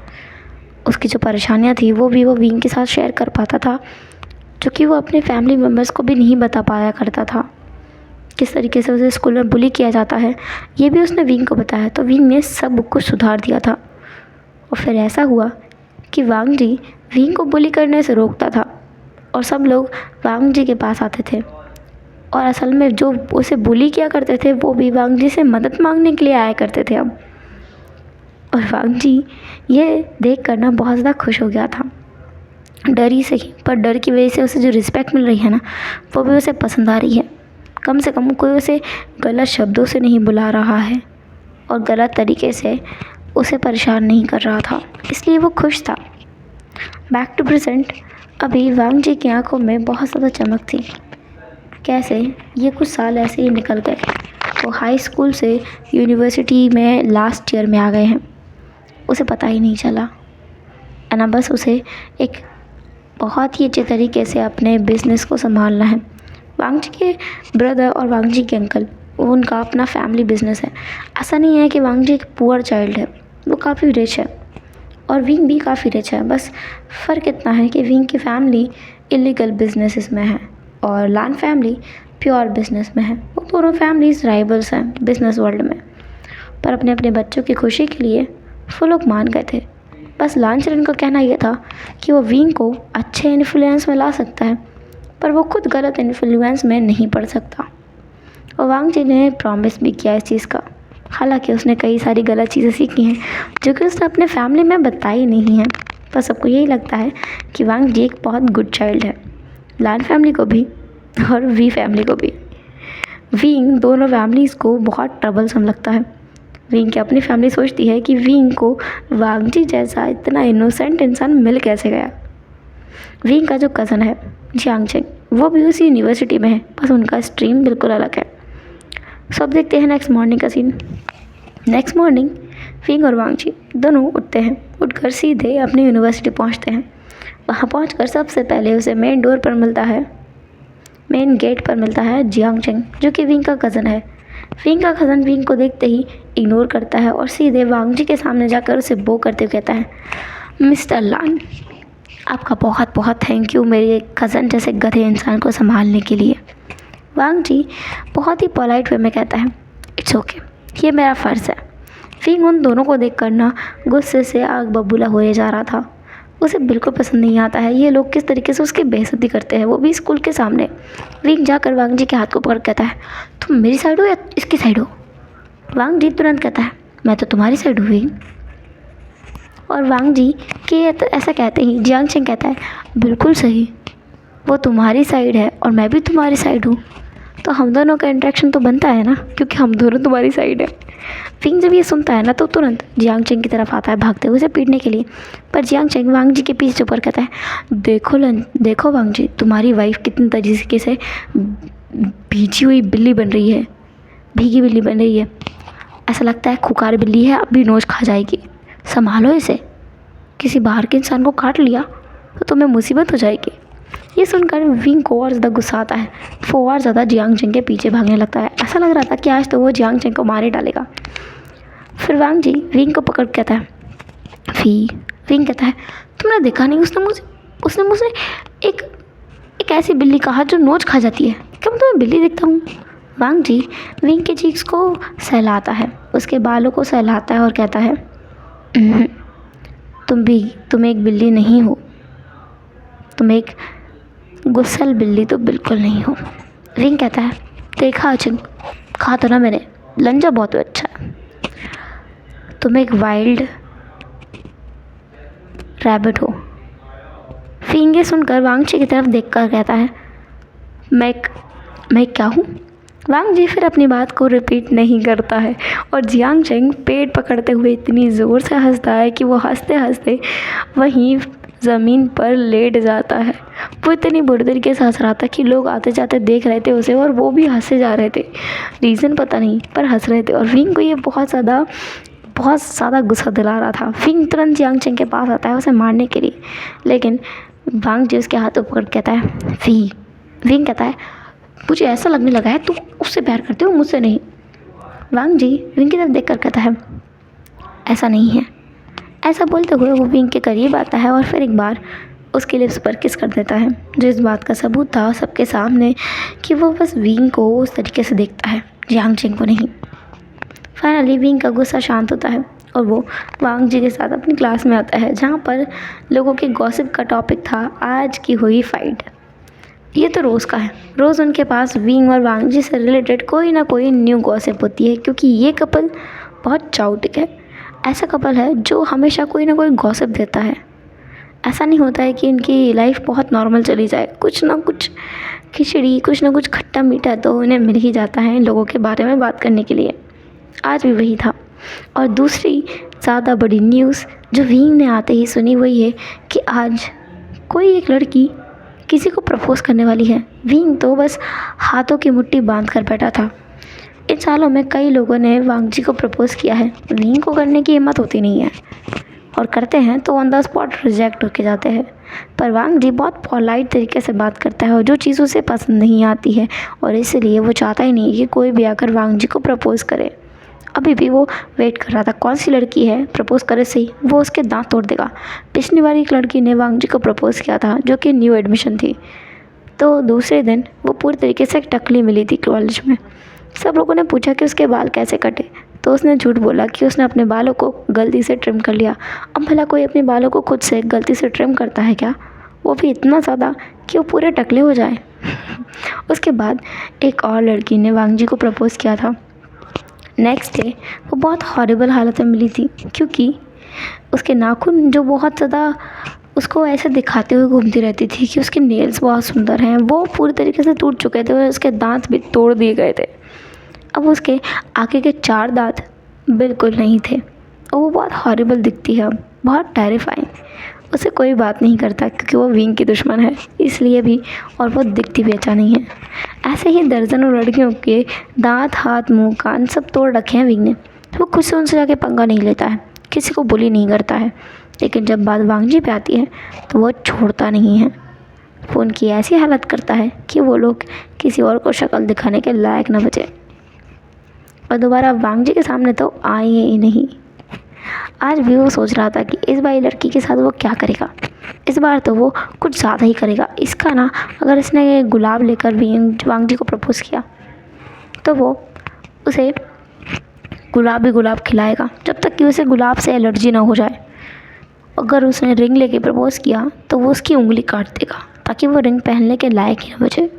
उसकी जो परेशानियाँ थी वो भी वो विंग के साथ शेयर कर पाता था जो कि वो अपने फैमिली मेम्बर्स को भी नहीं बता पाया करता था। किस तरीके से उसे स्कूल में बुली किया जाता है ये भी उसने विंग को बताया, तो विंग ने सब कुछ सुधार दिया था। और फिर ऐसा हुआ कि वांग जी विंग को बुली करने से रोकता था और सब लोग वांग जी के पास आते थे। और असल में जो उसे बुली किया करते थे वो भी वांग जी से मदद मांगने के लिए आया करते थे अब। और वांग जी ये देख कर ना बहुत ज़्यादा खुश हो गया था, डर ही सही, पर डर की वजह से उसे जो रिस्पेक्ट मिल रही है ना वो भी उसे पसंद आ रही है। कम से कम कोई उसे गलत शब्दों से नहीं बुला रहा है और गलत तरीके से उसे परेशान नहीं कर रहा था, इसलिए वो खुश था। बैक टू प्रेजेंट, अभी वांग जी की आंखों में बहुत ज़्यादा चमक थी। कैसे ये कुछ साल ऐसे ही निकल गए, वो हाई स्कूल से यूनिवर्सिटी में लास्ट ईयर में आ गए हैं, उसे पता ही नहीं चला। ना बस उसे एक बहुत ही अच्छे तरीके से अपने बिज़नेस को संभालना है। वांग जी के ब्रदर और वांग जी के अंकल, वो उनका अपना फैमिली बिजनेस है। ऐसा नहीं है कि वांग जी एक पुअर चाइल्ड है, वो काफ़ी रिच है और विंग भी काफ़ी रिच है। बस फ़र्क इतना है कि विंग की फैमिली इलीगल बिजनेसेस में है और लान फैमिली प्योर बिजनेस में है। वो दोनों फैमिलीज राइवल्स हैं बिजनेस वर्ल्ड में, पर अपने अपने बच्चों की खुशी के लिए वो लोग मान गए थे। बस लानचरण का कहना यह था कि वो विंग को अच्छे इन्फ्लुएंस में ला सकता है, पर वो खुद गलत इन्फ्लुएंस में नहीं पड़ सकता। और वांग जी ने प्रॉमिस भी किया इस चीज़ का। हालांकि उसने कई सारी गलत चीज़ें सीखी हैं जो कि उसने अपने फैमिली में बताई नहीं है, पर सबको यही लगता है कि वांग जी एक बहुत गुड चाइल्ड है, लान फैमिली को भी और वी फैमिली को भी। विंग दोनों फैमिलीज़ को बहुत ट्रबलसम लगता है। विंग की अपनी फैमिली सोचती है कि विंग को वांग जी जैसा इतना इनोसेंट इंसान मिल कैसे गया। विंग का जो कज़न है जियांग चेंग, वो भी उसी यूनिवर्सिटी में है, बस उनका स्ट्रीम बिल्कुल अलग है। सब देखते हैं नेक्स्ट मॉर्निंग का सीन। नेक्स्ट मॉर्निंग विंग और वांग जी दोनों उठते हैं, उठकर सीधे अपनी यूनिवर्सिटी पहुंचते हैं। वहां पहुंचकर सबसे पहले उसे मेन गेट पर मिलता है जियांग चेंग, जो कि विंग का कज़न है। विंग का कज़न विंग को देखते ही इग्नोर करता है और सीधे वांग जी के सामने जाकर उसे बो करते हुए कहता है, मिस्टर लान, आपका बहुत बहुत थैंक यू मेरे कज़न जैसे गधे इंसान को संभालने के लिए। वांग जी बहुत ही पोलाइट वे में कहता है, इट्स ओके, ये मेरा फ़र्ज़ है। विंग उन दोनों को देख कर ना गुस्से से आग बबूला होए जा रहा था। उसे बिल्कुल पसंद नहीं आता है ये लोग किस तरीके से उसकी बेइज्जती करते हैं, वो भी स्कूल के सामने। विंग जाकर वांग जी के हाथ को पकड़ कहता है, तुम मेरी साइड हो या इसकी साइड हो? वांग जी तुरंत कहता है, मैं तो तुम्हारी साइड हूँ विंग। और वांग जी के ऐसा कहते ही जियांग चेंग कहता है, बिल्कुल सही, वो तुम्हारी साइड है और मैं भी तुम्हारी साइड हूँ, तो हम दोनों का इंटरेक्शन तो बनता है ना, क्योंकि हम दोनों तुम्हारी साइड है। विंग जब ये सुनता है ना तो तुरंत जियांग चेंग की तरफ आता है भागते हुए उसे पीटने के लिए, पर जियांग चेंग वांग जी के पीछे छुपकर कहता है, देखो वांग जी, तुम्हारी वाइफ कितनी तरीके से भीगी हुई बिल्ली बन रही है, भीगी बिल्ली बन रही है, ऐसा लगता है खुकार बिल्ली है, अब भी नोच खा जाएगी, संभालो इसे, किसी बाहर के इंसान को काट लिया तो तुम्हें मुसीबत हो जाएगी। ये सुनकर विंग को और ज़्यादा गुस्सा आता है, वो और ज़्यादा जियांग चेंग के पीछे भागने लगता है। ऐसा लग रहा था कि आज तो वो जियांग चेंग को मार ही डालेगा। फिर वांग जी विंग को पकड़ कहता है, विंग कहता है, तुमने देखा नहीं, उसने मुझे एक ऐसी बिल्ली कहा जो नोच खा जाती है, क्या मैं तुम्हें बिल्ली दिखता हूँ? वांग जी विंग के चीक्स को सहलाता है, उसके बालों को सहलाता है और कहता है, तुम एक बिल्ली नहीं हो, तुम एक गुस्सल बिल्ली तो बिल्कुल नहीं हो। विंग कहता है, देखा अचिन, कहा तो ना मैंने, लंजा बहुत अच्छा है, तुम एक वाइल्ड रैबिट हो। विंग ये सुनकर वांग जी की तरफ देखकर कहता है, मैं क्या हूँ? वांग जी फिर अपनी बात को रिपीट नहीं करता है और जियांग चेंग पेट पकड़ते हुए इतनी ज़ोर से हंसता है कि वो हंसते हंसते वहीं ज़मीन पर लेट जाता है। वो इतनी बुरी तरीके से हंस रहा था कि लोग आते जाते देख रहे थे उसे और वो भी हंसे जा रहे थे, रीज़न पता नहीं पर हंस रहे थे। और विंग को ये बहुत ज़्यादा गुस्सा दिला रहा था। विंग तुरंत जियांग चेंग के पास आता है उसे मारने के लिए, लेकिन वांग जी उसके हाथों पकड़ कहता है, विंग कहता है, मुझे ऐसा लगने लगा है तुम उससे प्यार करते हो, मुझसे नहीं। वांग जी विंग की तरफ देख कर कहता है, ऐसा नहीं है। ऐसा बोलते हुए वो विंग के करीब आता है और फिर एक बार उसके लिप्स पर किस कर देता है, जो इस बात का सबूत था सबके सामने कि वो बस विंग को उस तरीके से देखता है, जियांग चेंग को नहीं। फाइनली विंग का गुस्सा शांत होता है और वो वांग जी के साथ अपनी क्लास में आता है, जहाँ पर लोगों के गॉसिप का टॉपिक था आज की हुई फाइट। ये तो रोज़ का है, रोज़ उनके पास विंग और वांग जी से रिलेटेड कोई ना कोई न्यू गॉसिप होती है, क्योंकि ये कपल बहुत चाउटिक है। ऐसा कपल है जो हमेशा कोई ना कोई गॉसिप देता है। ऐसा नहीं होता है कि इनकी लाइफ बहुत नॉर्मल चली जाए, कुछ ना कुछ खिचड़ी, कुछ ना कुछ खट्टा मीठा तो उन्हें मिल ही जाता है इन लोगों के बारे में बात करने के लिए। आज भी वही था। और दूसरी ज़्यादा बड़ी न्यूज़ जो विंग ने आते ही सुनी वो ये कि आज कोई एक लड़की किसी को प्रपोज़ करने वाली है। विंग तो बस हाथों की मुट्ठी बांध कर बैठा था। इन सालों में कई लोगों ने वांग जी को प्रपोज़ किया है, विंग को करने की हिम्मत होती नहीं है, और करते हैं तो ऑन द स्पॉट रिजेक्ट होके जाते हैं। पर वांग जी बहुत पोलाइट तरीके से बात करता है और जो चीज़ उसे पसंद नहीं आती है, और इसलिए वो चाहता ही नहीं कि कोई भी आकर वांग जी को प्रपोज़ करे। अभी भी वो वेट कर रहा था कौन सी लड़की है प्रपोज़ करे सही, वो उसके दांत तोड़ देगा। पिछली बार एक लड़की ने वांग जी को प्रपोज़ किया था जो कि न्यू एडमिशन थी, तो दूसरे दिन वो पूरी तरीके से टकली मिली थी कॉलेज में। सब लोगों ने पूछा कि उसके बाल कैसे कटे, तो उसने झूठ बोला कि उसने अपने बालों को गलती से ट्रिम कर लिया। अब भला कोई अपने बालों को खुद से गलती से ट्रिम करता है क्या, वो भी इतना ज़्यादा कि वो पूरे टकले हो जाए। उसके बाद एक और लड़की ने वांग जी को प्रपोज़ किया था। नेक्स्ट डे वो बहुत हॉरिबल हालत में मिली थी, क्योंकि उसके नाखून जो बहुत ज़्यादा उसको ऐसे दिखाते हुए घूमती रहती थी कि उसके नेल्स बहुत सुंदर हैं, वो पूरी तरीके से टूट चुके थे और उसके दांत भी तोड़ दिए गए थे। अब उसके आगे के 4 दांत बिल्कुल नहीं थे और वो बहुत हॉरिबल दिखती है, बहुत टेरिफाइंग। उसे कोई बात नहीं करता क्योंकि वो विंग की दुश्मन है, इसलिए भी, और वो दिखती भी अच्छा नहीं है। ऐसे ही दर्जनों लड़कियों के दांत, हाथ, मुंह, कान सब तोड़ रखे हैं विंग ने। वो खुद से उनसे जाके पंगा नहीं लेता है, किसी को बुली नहीं करता है, लेकिन जब बात वांग जी पे आती है तो वो छोड़ता नहीं है। वो उनकी ऐसी हालत करता है कि वो लोग किसी और को शक्ल दिखाने के लायक न बचे, और दोबारा वांग जी के सामने तो आएंगे ही नहीं। आज भी वो सोच रहा था कि इस बार लड़की के साथ वो क्या करेगा। इस बार तो वो कुछ ज़्यादा ही करेगा। इसका ना, अगर इसने गुलाब लेकर भी वांग जी को प्रपोज़ किया तो वो उसे गुलाब खिलाएगा जब तक कि उसे गुलाब से एलर्जी ना हो जाए। अगर उसने रिंग लेके प्रपोज़ किया तो वो उसकी उंगली काट देगा ताकि वो रिंग पहनने के लायक ही ना बचे।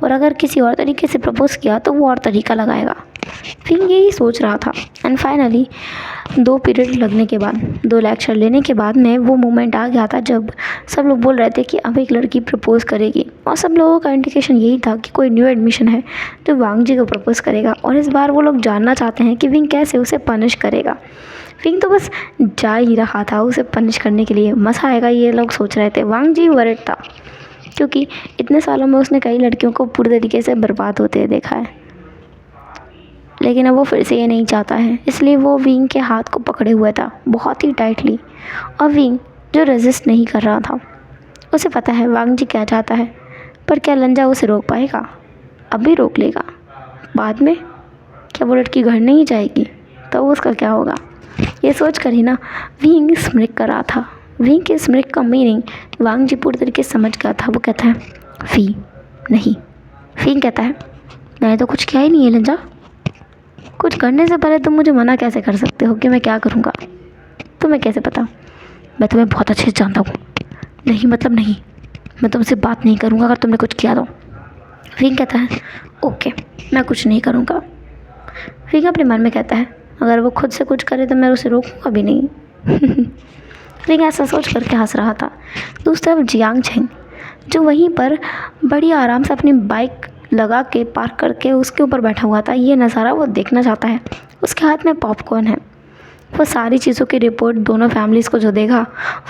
और अगर किसी और तरीके से प्रपोज़ किया तो वो और तरीका लगाएगा। फिर यही सोच रहा था। एंड फाइनली 2 पीरियड लगने के बाद, 2 लेक्चर लेने के बाद में वो मोमेंट आ गया था जब सब लोग बोल रहे थे कि अब एक लड़की प्रपोज़ करेगी, और सब लोगों का इंडिकेशन यही था कि कोई न्यू एडमिशन है तो वांग जी को प्रपोज़ करेगा। और इस बार वो लोग जानना चाहते हैं कि विंग कैसे उसे पनिश करेगा। विंग तो बस जा ही रहा था उसे पनिश करने के लिए, मज़ा आएगा ये लोग सोच रहे थे। वांग जी वरिड था क्योंकि इतने सालों में उसने कई लड़कियों को पूरी तरीके से बर्बाद होते देखा है, लेकिन अब वो फिर से ये नहीं चाहता है, इसलिए वो विंग के हाथ को पकड़े हुआ था बहुत ही टाइटली। और विंग जो रेजिस्ट नहीं कर रहा था, उसे पता है वांग जी क्या चाहता है, पर क्या लंजा उसे रोक पाएगा? अभी रोक लेगा, बाद में क्या वो लड़की घर नहीं जाएगी तो उसका क्या होगा? ये सोच कर ही ना विंग स्मृक कर रहा था। विंग के स्मृक का मीनिंग वांग जी पूरी तरीके से समझ गया था। वो कहता है वी नहीं। विंग कहता है मैंने तो कुछ किया ही नहीं है लंजा, कुछ करने से पहले तुम मुझे मना कैसे कर सकते हो कि मैं क्या करूँगा? तुम्हें कैसे पता? मैं तुम्हें बहुत अच्छे से जानता हूँ। नहीं मतलब नहीं, मैं तुमसे बात नहीं करूँगा अगर तुमने कुछ किया तो। विंग कहता है ओके, मैं कुछ नहीं करूँगा। विंग अपने मन में कहता है अगर वो खुद से कुछ करे तो मैं उसे रोकूँगा भी नहीं। विंग ऐसा सोच करके हंस रहा था। दूसरी तरफ जियांग चेंग जो वहीं पर बड़ी आराम से अपनी बाइक लगा के पार्क करके उसके ऊपर बैठा हुआ था, ये नज़ारा वो देखना चाहता है। उसके हाथ में पॉपकॉर्न है। वो सारी चीज़ों की रिपोर्ट दोनों फैमिलीज़ को जो देगा,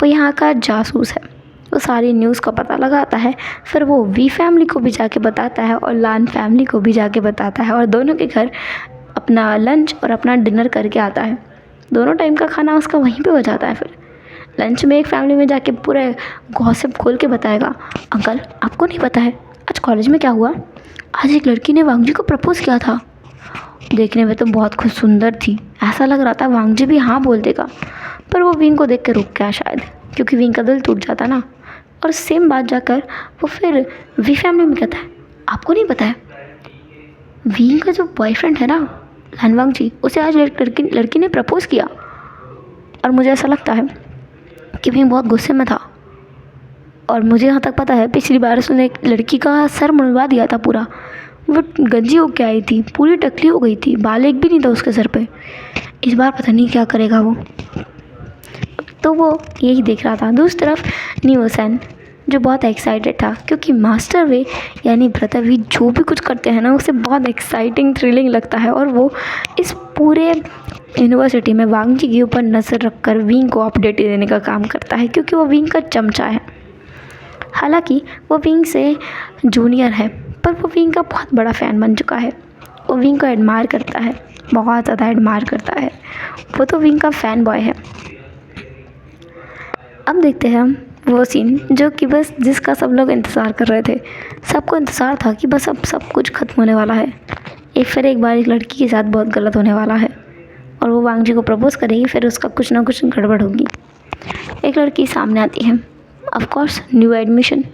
वो यहाँ का जासूस है। वो सारी न्यूज़ का पता लगाता है, फिर वो वी फैमिली को भी जाके बताता है और लान फैमिली को भी जाके बताता है, और दोनों के घर अपना लंच और अपना डिनर करके आता है। दोनों टाइम का खाना उसका वहीं पे हो जाता है। फिर लंच में एक फैमिली में जाके पूरे गॉसिप खोल के बताएगा, अंकल आपको नहीं पता है आज कॉलेज में क्या हुआ? आज एक लड़की ने वांग जी को प्रपोज़ किया था। देखने में तो बहुत खूब सुंदर थी, ऐसा लग रहा था वांग जी भी हाँ बोल देगा, पर वो विंग को देख के रुक गया शायद, क्योंकि विंग का दिल टूट जाता ना। और सेम बात जाकर वो फिर वी फैमिली में कहता है, आपको नहीं पता है वी का जो बॉयफ्रेंड है ना लानवांग जी, उसे आज लड़की ने प्रपोज किया। और मुझे ऐसा लगता है कि वी बहुत गुस्से में था। और मुझे यहाँ तक पता है पिछली बार उसने एक लड़की का सर मुड़वा दिया था पूरा। वो गंजी होके आई थी, पूरी टकली हो गई थी, बाल एक भी नहीं था उसके सर पे। इस बार पता नहीं क्या करेगा वो। तो वो यही देख रहा था। दूसरी तरफ न्यूसन जो बहुत एक्साइटेड था, क्योंकि मास्टर वे यानी ब्रदर वी जो भी कुछ करते हैं ना उसे बहुत एक्साइटिंग थ्रिलिंग लगता है। और वो इस पूरे यूनिवर्सिटी में वांग जी के ऊपर नज़र रखकर विंग को अपडेट देने का काम करता है, क्योंकि वो विंग का चमचा है। हालांकि वो विंग से जूनियर है, पर वो विंग का बहुत बड़ा फ़ैन बन चुका है। वो विंग को एडमायर करता है, बहुत ज़्यादा एडमायर करता है। वो तो विंग का फ़ैन बॉय है। अब देखते हैं हम वो सीन जो कि बस जिसका सब लोग इंतज़ार कर रहे थे। सबको इंतज़ार था कि बस अब सब कुछ ख़त्म होने वाला है। एक बार एक लड़की के साथ बहुत गलत होने वाला है और वो वांग जी को प्रपोज़ करेगी, फिर उसका कुछ ना कुछ गड़बड़ होगी। एक लड़की सामने आती है, ऑफ कोर्स न्यू एडमिशन,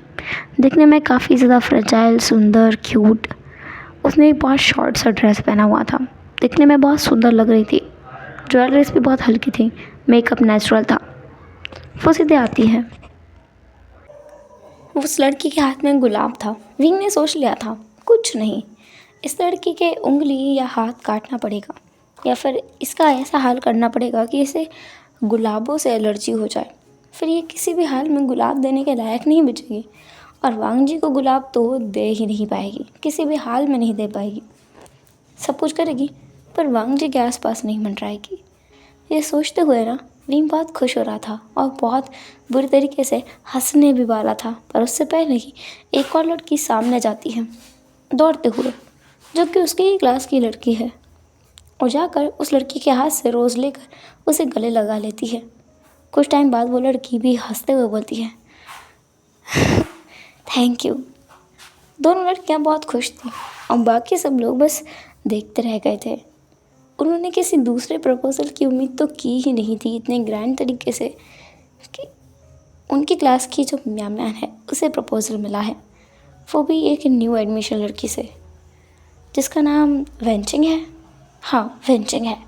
दिखने में काफ़ी ज़्यादा फ्रेजाइल, सुंदर, क्यूट। उसने एक बहुत शॉर्ट सा ड्रेस पहना हुआ था, दिखने में बहुत सुंदर लग रही थी। ज्वेलरीज भी बहुत हल्की थी, मेकअप नेचुरल था। वो सीधे आती है। उस लड़की के हाथ में गुलाब था। विंग ने सोच लिया था कुछ नहीं, इस लड़की के उंगली या हाथ काटना पड़ेगा या फिर इसका ऐसा हाल करना पड़ेगा कि इसे गुलाबों से एलर्जी हो जाए। फिर ये किसी भी हाल में गुलाब देने के लायक नहीं बचेगी और वांग जी को गुलाब तो दे ही नहीं पाएगी, किसी भी हाल में नहीं दे पाएगी। सब कुछ करेगी पर वांग जी के आसपास नहीं मंडराएगी। ये सोचते हुए ना विंग बहुत खुश हो रहा था और बहुत बुरी तरीके से हंसने भी वाला था। पर उससे पहले ही एक और लड़की सामने जाती है दौड़ते हुए, जो कि उसकी ही क्लास की लड़की है, और जाकर उस लड़की के हाथ से रोज़ लेकर उसे गले लगा लेती है। कुछ टाइम बाद वो लड़की भी हंसते हुए बोलती है, थैंक यू। दोनों लड़कियां बहुत खुश थी और बाकी सब लोग बस देखते रह गए थे। उन्होंने किसी दूसरे प्रपोजल की उम्मीद तो की ही नहीं थी इतने ग्रैंड तरीके से कि उनकी क्लास की जो मैम है उसे प्रपोजल मिला है, वो भी एक न्यू एडमिशन लड़की से जिसका नाम वेंचिंग है। हाँ, वेंचिंग है।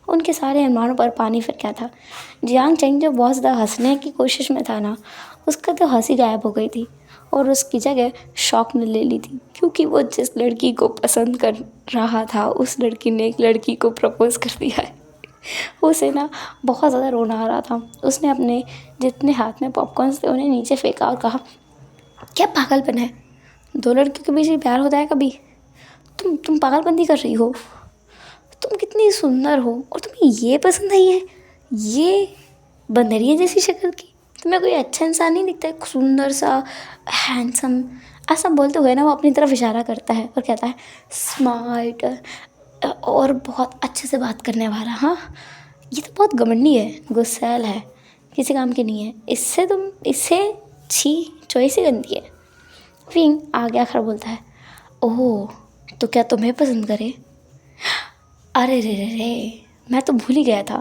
उनके सारे अरमानों पर पानी फिर गया था। जियांग चेंग जो बहुत ज़्यादा हंसने की कोशिश में था ना, उसका तो हंसी गायब हो गई थी और उसकी जगह शौक ने ले ली थी, क्योंकि वो जिस लड़की को पसंद कर रहा था उस लड़की ने एक लड़की को प्रपोज कर दिया है। उसे ना बहुत ज़्यादा रोना आ रहा था। उसने अपने जितने हाथ में पॉपकॉर्न्स थे उन्हें नीचे फेंका और कहा, क्या पागलपन है, दो लड़कियों के बीच में प्यार होता है कभी? तुम पागलपंती कर रही हो। तुम कितनी सुंदर हो और तुम्हें ये पसंद नहीं है, ये बंदरिया जैसी शक्ल की? तुम्हें कोई अच्छा इंसान नहीं दिखता है, सुंदर सा, हैंडसम? ऐसा बोलते हुए ना वो अपनी तरफ इशारा करता है और कहता है, स्मार्ट और बहुत अच्छे से बात करने वाला। हाँ, ये तो बहुत घमंडी है, गुस्सैल है, किसी काम की नहीं है। इससे छी, चॉइस ही गंदी है। विंग आगे आकर बोलता है, ओह तो क्या तुम्हें पसंद करे? अरे रे रे रे, मैं तो भूल ही गया था,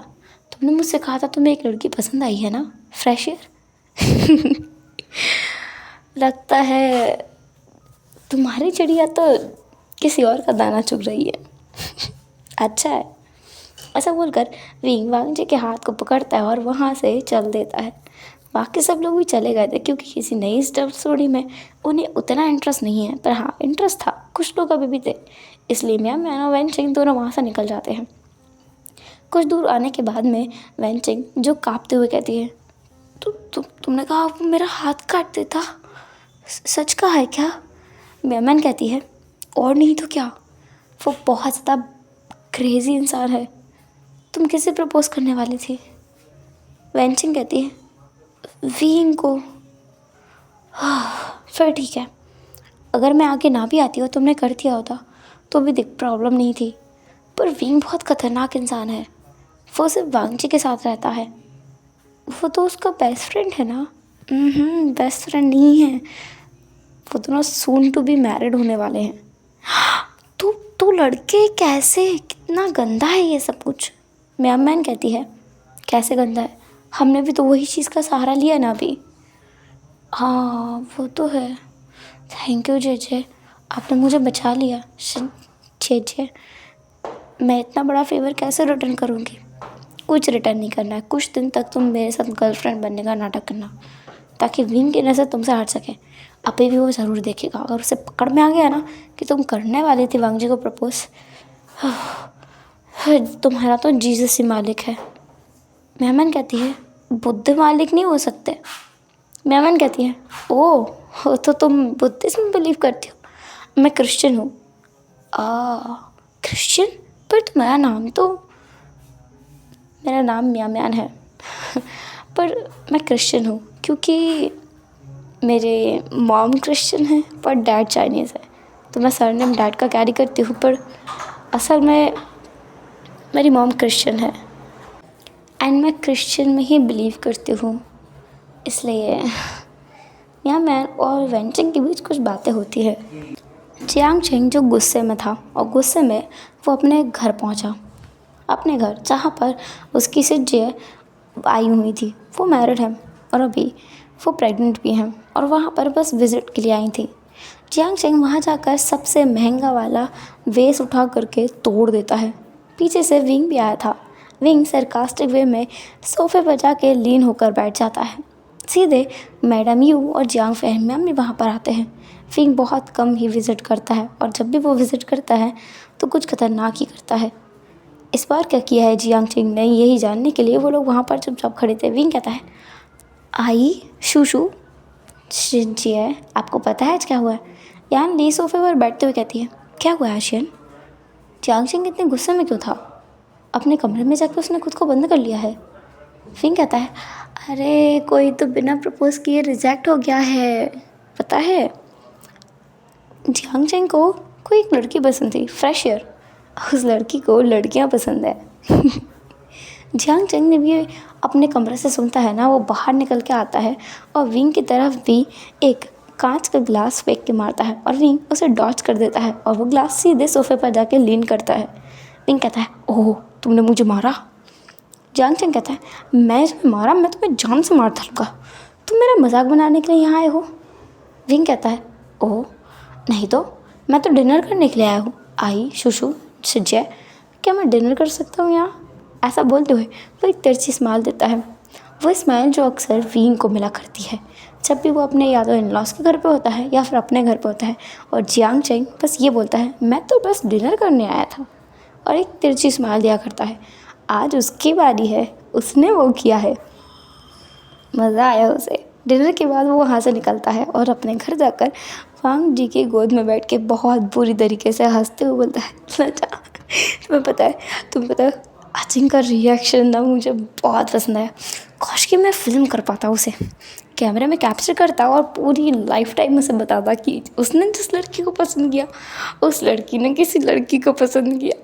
तुमने मुझसे कहा था तुम्हें एक लड़की पसंद आई है ना, फ्रेशियर। लगता है तुम्हारी चिड़िया तो किसी और का दाना चुग रही है। अच्छा है। ऐसा बोलकर विंग वांग जी के हाथ को पकड़ता है और वहाँ से चल देता है। बाकी सब लोग भी चले गए थे क्योंकि किसी नई स्टोरी में उन्हें उतना इंटरेस्ट नहीं है, पर हाँ इंटरेस्ट था, कुछ लोग अभी भी थे। इसलिए मैम और वेंचिंग दोनों वहाँ से निकल जाते हैं। कुछ दूर आने के बाद में वेंचिंग जो कांपते हुए कहती है, तुमने कहा वो मेरा हाथ काट देता, सच कहा है क्या? मैमन कहती है, और नहीं तो क्या, वो बहुत ज़्यादा क्रेजी इंसान है। तुम किसे प्रपोज करने वाली थी? वेंचिंग कहती है, विंग को। फिर ठीक है, अगर मैं आगे ना भी आती हो, तुमने कर दिया होता तो भी दिख प्रॉब्लम नहीं थी। पर विंग बहुत खतरनाक इंसान है, वो सिर्फ वांग जी के साथ रहता है। वो तो उसका बेस्ट फ्रेंड है ना? बेस्ट फ्रेंड नहीं है, वो दोनों सून टू बी मैरिड होने वाले हैं। तो लड़के कैसे, कितना गंदा है ये सब कुछ। मैम कहती है, कैसे गंदा है? हमने भी तो वही चीज़ का सहारा लिया ना अभी। हाँ वो तो है। थैंक यू जे, आपने मुझे बचा लिया। जे, मैं इतना बड़ा फेवर कैसे रिटर्न करूँगी? कुछ रिटर्न नहीं करना है, कुछ दिन तक तुम मेरे साथ गर्लफ्रेंड बनने का नाटक करना, ताकि विंग की नज़र तुमसे हट सके। अभी भी वो ज़रूर देखेगा, अगर उसे पकड़ में आ गया ना कि तुम करने वाली थी वांग जी को प्रपोज, तुम्हारा तो जीसस ही मालिक है। मेहमान कहती है बुद्ध मालिक नहीं हो सकते। मेहमान कहती है ओह तो तुम बुद्धिज्म में बिलीव करती हो? मैं क्रिश्चियन हूँ। क्रिश्चियन? पर तुम्हारा नाम तो, मेरा नाम म्यान है पर मैं क्रिश्चियन हूँ क्योंकि मेरे मॉम क्रिश्चियन है पर डैड चाइनीज़ है, तो मैं सरनेम डैड का कैरी करती हूँ, पर असल में मेरी मॉम क्रिश्चियन है एंड मैं क्रिश्चियन में ही बिलीव करती हूँ। इसलिए यहाँ मैं और वेंचिंग के बीच कुछ बातें होती है। जियांग चेंग जो गुस्से में था और गुस्से में वो अपने घर पहुँचा, अपने घर जहाँ पर उसकी सिज्जे आई हुई थी। वो मैरिड है और अभी वो प्रेग्नेंट भी हैं और वहाँ पर बस विज़िट के लिए आई थी। जियांग चेंग वहाँ जाकर सबसे महंगा वाला वेस उठा करके तोड़ देता है। पीछे से विंग भी आया था। विंग सरकास्टिक वे में सोफे पर जाके लीन होकर बैठ जाता है। सीधे मैडम यू और जियांग फैन भी वहाँ पर आते हैं। विंग बहुत कम ही विज़िट करता है और जब भी वो विज़िट करता है तो कुछ खतरनाक ही करता है। इस बार क्या किया है जियांग चेंग ने, यही जानने के लिए वो लोग वहाँ पर चुपचाप खड़े थे। विंग कहता है आई शूशू जी है, आपको पता है आज क्या हुआ है? यान ली सोफे पर बैठते हुए कहती है क्या हुआ है आशियन? जियांग चेंग इतने गुस्से में क्यों था? अपने कमरे में जाकर उसने खुद को बंद कर लिया है। विंग कहता है अरे कोई तो बिना प्रपोज किए रिजेक्ट हो गया है, पता है? जियांग चेंग को कोई एक लड़की पसंद थी, फ्रेश ईयर। उस लड़की को लड़कियां पसंद है। जियांग चेंग ने भी अपने कमरे से सुनता है ना, वो बाहर निकल के आता है और विंग की तरफ भी एक कांच का ग्लास फेंक के मारता है और विंग उसे डॉच कर देता है और वो ग्लास सीधे सोफे पर जाके लीन करता है। विंग कहता है ओह तुमने मुझे मारा? जियांग चेंग कहता है मैं तुम्हें मारा? मैं तुम्हें जान से मार डालूंगा। तुम मेरा मजाक बनाने के लिए यहाँ आए हो? विंग कहता है ओह नहीं तो, मैं तो डिनर करने के लिए आया हूँ। आई शुशु सज्जय, क्या मैं डिनर कर सकता हूँ यहाँ? ऐसा बोलते हुए वो एक तिरछी स्माइल देता है। वो स्माइल जो अक्सर विंग को मिला करती है जब भी वो अपने या तो इन लॉस के घर पे होता है या फिर अपने घर पे होता है, और जियांग चेंग बस ये बोलता है मैं तो बस डिनर करने आया था, और एक तिरछी स्माइल दिया करता है। आज उसकी बारी है, उसने वो किया है। मज़ा आया उसे। डिनर के बाद वो वहाँ से निकलता है और अपने घर जाकर वांग जी की गोद में बैठ के बहुत बुरी तरीके से हंसते हुए बोलता है तुम्हें पता है अचिंग का रिएक्शन ना मुझे बहुत पसंद आया। काश कि मैं फिल्म कर पाता, उसे कैमरे में कैप्चर करता और पूरी लाइफ टाइम उसे बताता कि उसने जिस लड़की को पसंद किया उस लड़की ने किसी लड़की को पसंद किया।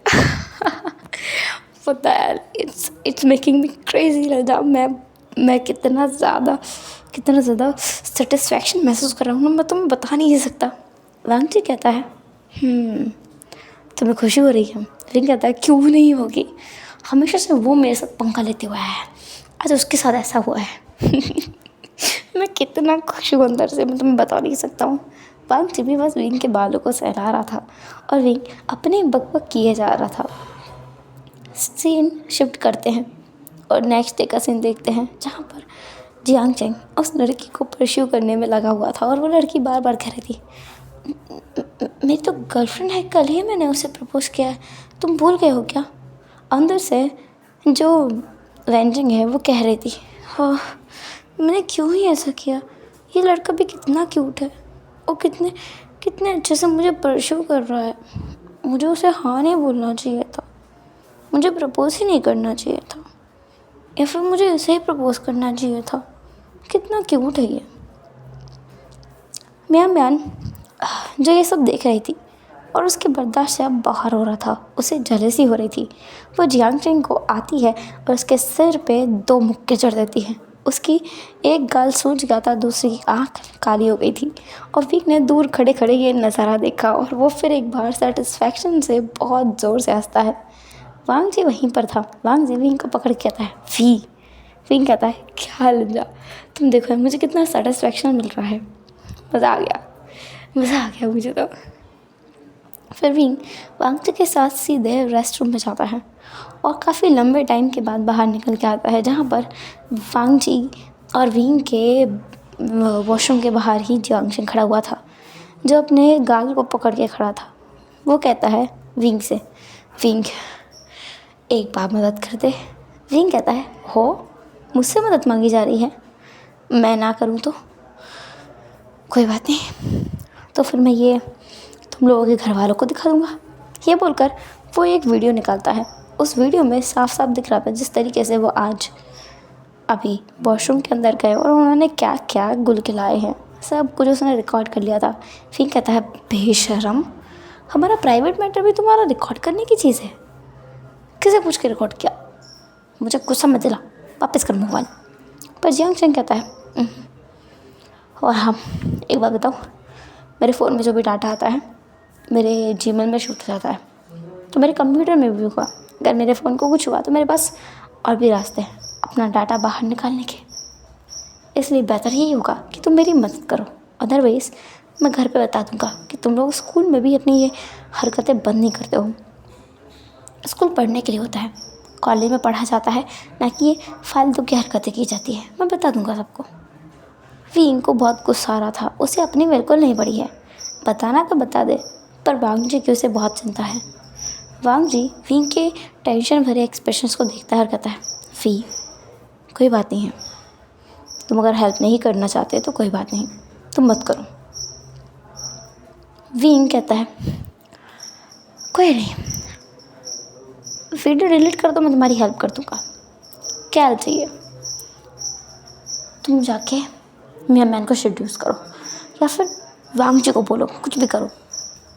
पता है इट्स मेकिंग मी क्रेजी लगा। मैं कितना ज़्यादा सेटिस्फैक्शन महसूस कर रहा हूँ ना, मैं तुम्हें बता नहीं सकता। वांग जी कहता है तुम्हें खुशी हो रही है? रिंग कहता है क्यों नहीं होगी, हमेशा से वो मेरे साथ पंखा लेते हुआ है, आज उसके साथ ऐसा हुआ है। मैं कितना खुश हूँ अंदर से, मैं तुम्हें बता नहीं सकता हूँ। वांग जी भी बस विंग के बालों को सहला रहा था और विंग अपने बकबक किए जा रहा था। सीन शिफ्ट करते हैं और नेक्स्ट डे का सीन देखते हैं जहाँ पर जियांग चेंग उस लड़की को परस्यू करने में लगा हुआ था और वो लड़की बार बार कह रही थी मेरी तो गर्लफ्रेंड है, कल ही मैंने उसे प्रपोज किया है, तुम भूल गए हो क्या? अंदर से जो वेंजिंग है वो कह रही थी हाँ मैंने क्यों ही ऐसा किया, ये लड़का भी कितना क्यूट है और कितने अच्छे से मुझे परस्यू कर रहा है, मुझे उसे हाँ नहीं बोलना चाहिए था, मुझे प्रपोज ही नहीं करना चाहिए था, या फिर मुझे ऐसे ही प्रपोज करना चाहिए था, कितना क्यूट है ये। म्यान जो ये सब देख रही थी और उसके बर्दाश्त से अब बाहर हो रहा था, उसे जलेसी हो रही थी। वो जियांग चेंग को आती है और उसके सिर पे 2 मुक्के चढ़ देती है। उसकी एक गाल सूज गया था, दूसरी आँख काली हो गई थी और विक ने दूर खड़े खड़े ये नज़ारा देखा और वो फिर एक बार सेटिस्फैक्शन से बहुत ज़ोर से हंसता है। वांग जी वहीं पर था। वांग जी विंग को पकड़ के कहता है वी विंग कहता है क्या लंजा, तुम देखो मुझे कितना सेटिस्फेक्शन मिल रहा है, मज़ा आ गया मुझे तो। फिर विंग वांगची के साथ सीधे रेस्ट रूम में जाता है और काफ़ी लंबे टाइम के बाद बाहर निकल के आता है, जहाँ पर वांगची और विंग के वॉशरूम के बाहर ही जियांगशेन खड़ा हुआ था, जो अपने गाल को पकड़ के खड़ा था। वो कहता है विंग से, विंग एक बार मदद कर दे। विंग कहता है हो, मुझसे मदद मांगी जा रही है, मैं ना करूँ तो? कोई बात नहीं, तो फिर मैं ये तुम लोगों के घर वालों को दिखा दूँगा। ये बोलकर वो एक वीडियो निकालता है। उस वीडियो में साफ साफ दिख रहा था जिस तरीके से वो आज अभी वॉशरूम के अंदर गए और उन्होंने क्या क्या गुल खिलाए हैं, सब कुछ उसने रिकॉर्ड कर लिया था। फिर कहता है बेशरम, हमारा प्राइवेट मैटर भी तुम्हारा रिकॉर्ड करने की चीज़ है, किसे पूछ के रिकॉर्ड किया? मुझे गुस्सा मत दिला, वापस कर मोबाइल। पर जियांगशेन कहता है और हाँ एक बात बताओ, मेरे फ़ोन में जो भी डाटा आता है मेरे जीमेल में शूट हो जाता है, तो मेरे कंप्यूटर में भी होगा। अगर मेरे फ़ोन को कुछ हुआ तो मेरे पास और भी रास्ते हैं अपना डाटा बाहर निकालने के, इसलिए बेहतर यही होगा कि तुम मेरी मदद करो। अदरवाइज़ मैं घर पे बता दूंगा कि तुम लोग स्कूल में भी अपनी ये हरकतें बंद नहीं करते हो। स्कूल पढ़ने के लिए होता है, कॉलेज में पढ़ा जाता है, ना कि ये फालतू की हरकतें की जाती है। मैं बता दूंगा सबको। विंग को बहुत गुस्सा आ रहा था, उसे अपनी बिल्कुल नहीं पड़ी है, बताना तो बता दे, पर वांगजी की उसे बहुत चिंता है। वांगजी विंग के टेंशन भरे एक्सप्रेशंस को देखता है और कहता है वी कोई बात नहीं है, तुम अगर हेल्प नहीं करना चाहते तो कोई बात नहीं, तुम मत करो। विंग कहता है कोई नहीं, वीडियो डिलीट कर दो, मैं तुम्हारी हेल्प कर दूँगा। क्या हेल्प चाहिए? तुम जाके मियाँ मैन को सेड्यूस करो या फिर वांगजी को बोलो, कुछ भी करो।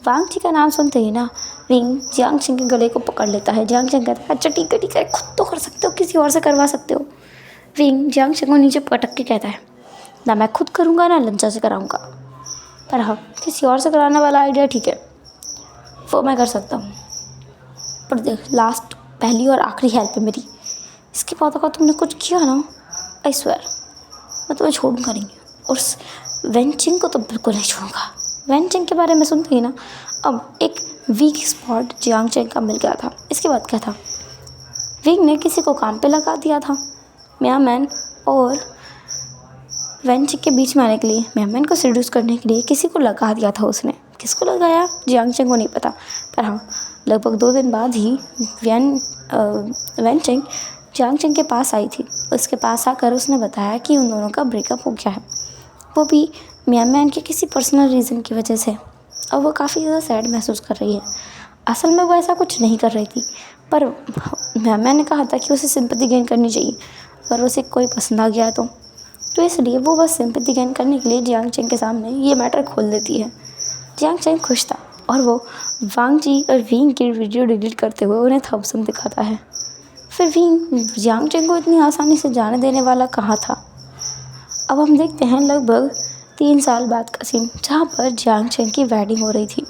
वांगजी का नाम सुनते ही ना विंग जियांगशेन के गले को पकड़ लेता है। जियांगशेन कहता है अच्छा ठीक है, खुद तो कर सकते हो, किसी और से करवा सकते हो। विंग जियांगशेन को नीचे पटक के कहता है ना मैं खुद करूँगा ना लंचा से कराऊँगा, पर हाँ किसी और से कराने वाला आइडिया ठीक है, वो मैं कर सकता हूँ, पर देख लास्ट पहली और आखिरी हेल्प है मेरी, इसके बाद अगर तुमने कुछ किया ना आई स्वेयर मैं तुम्हें छोड़ूंगा नहीं, और उस वेंचिंग को तो बिल्कुल नहीं छोड़ूंगा। वेंचिंग के बारे में सुनते ही ना अब एक वीक स्पॉट जियांगशेन का मिल गया था। इसके बाद क्या था, विंग ने किसी को काम पे लगा दिया था मियाँ मैन और वेंचिंग के बीच में आने के लिए, मियाँ मैन को सेड्यूस करने के लिए किसी को लगा दिया था उसने। किसको लगाया जियांगशेन को नहीं पता, पर हाँ लगभग 2 दिन बाद ही वेंचिंग जियांगशेन के पास आई थी। उसके पास आकर उसने बताया कि उन दोनों का ब्रेकअप हो गया है, वो भी मियाँ मैन के किसी पर्सनल रीज़न की वजह से, और वो काफ़ी ज़्यादा सैड महसूस कर रही है। असल में वो ऐसा कुछ नहीं कर रही थी, पर मियाँ मैन ने कहा था कि उसे सिंपैथी गेन करनी चाहिए अगर उसे कोई पसंद आ गया तो इसलिए वो बस सिंपैथी गेन करने के लिए जियांगशेन के सामने ये मैटर खोल देती है। जियांगशेन खुश था और वो वांगजी और विंग की वीडियो डिलीट करते हुए उन्हें थम्स अप दिखाता है। फिर विंग जियांगशेन को इतनी आसानी से जाने देने वाला कहाँ था। अब हम देखते हैं लगभग 3 साल बाद का सीन, जहाँ पर जियांगशेन की वेडिंग हो रही थी।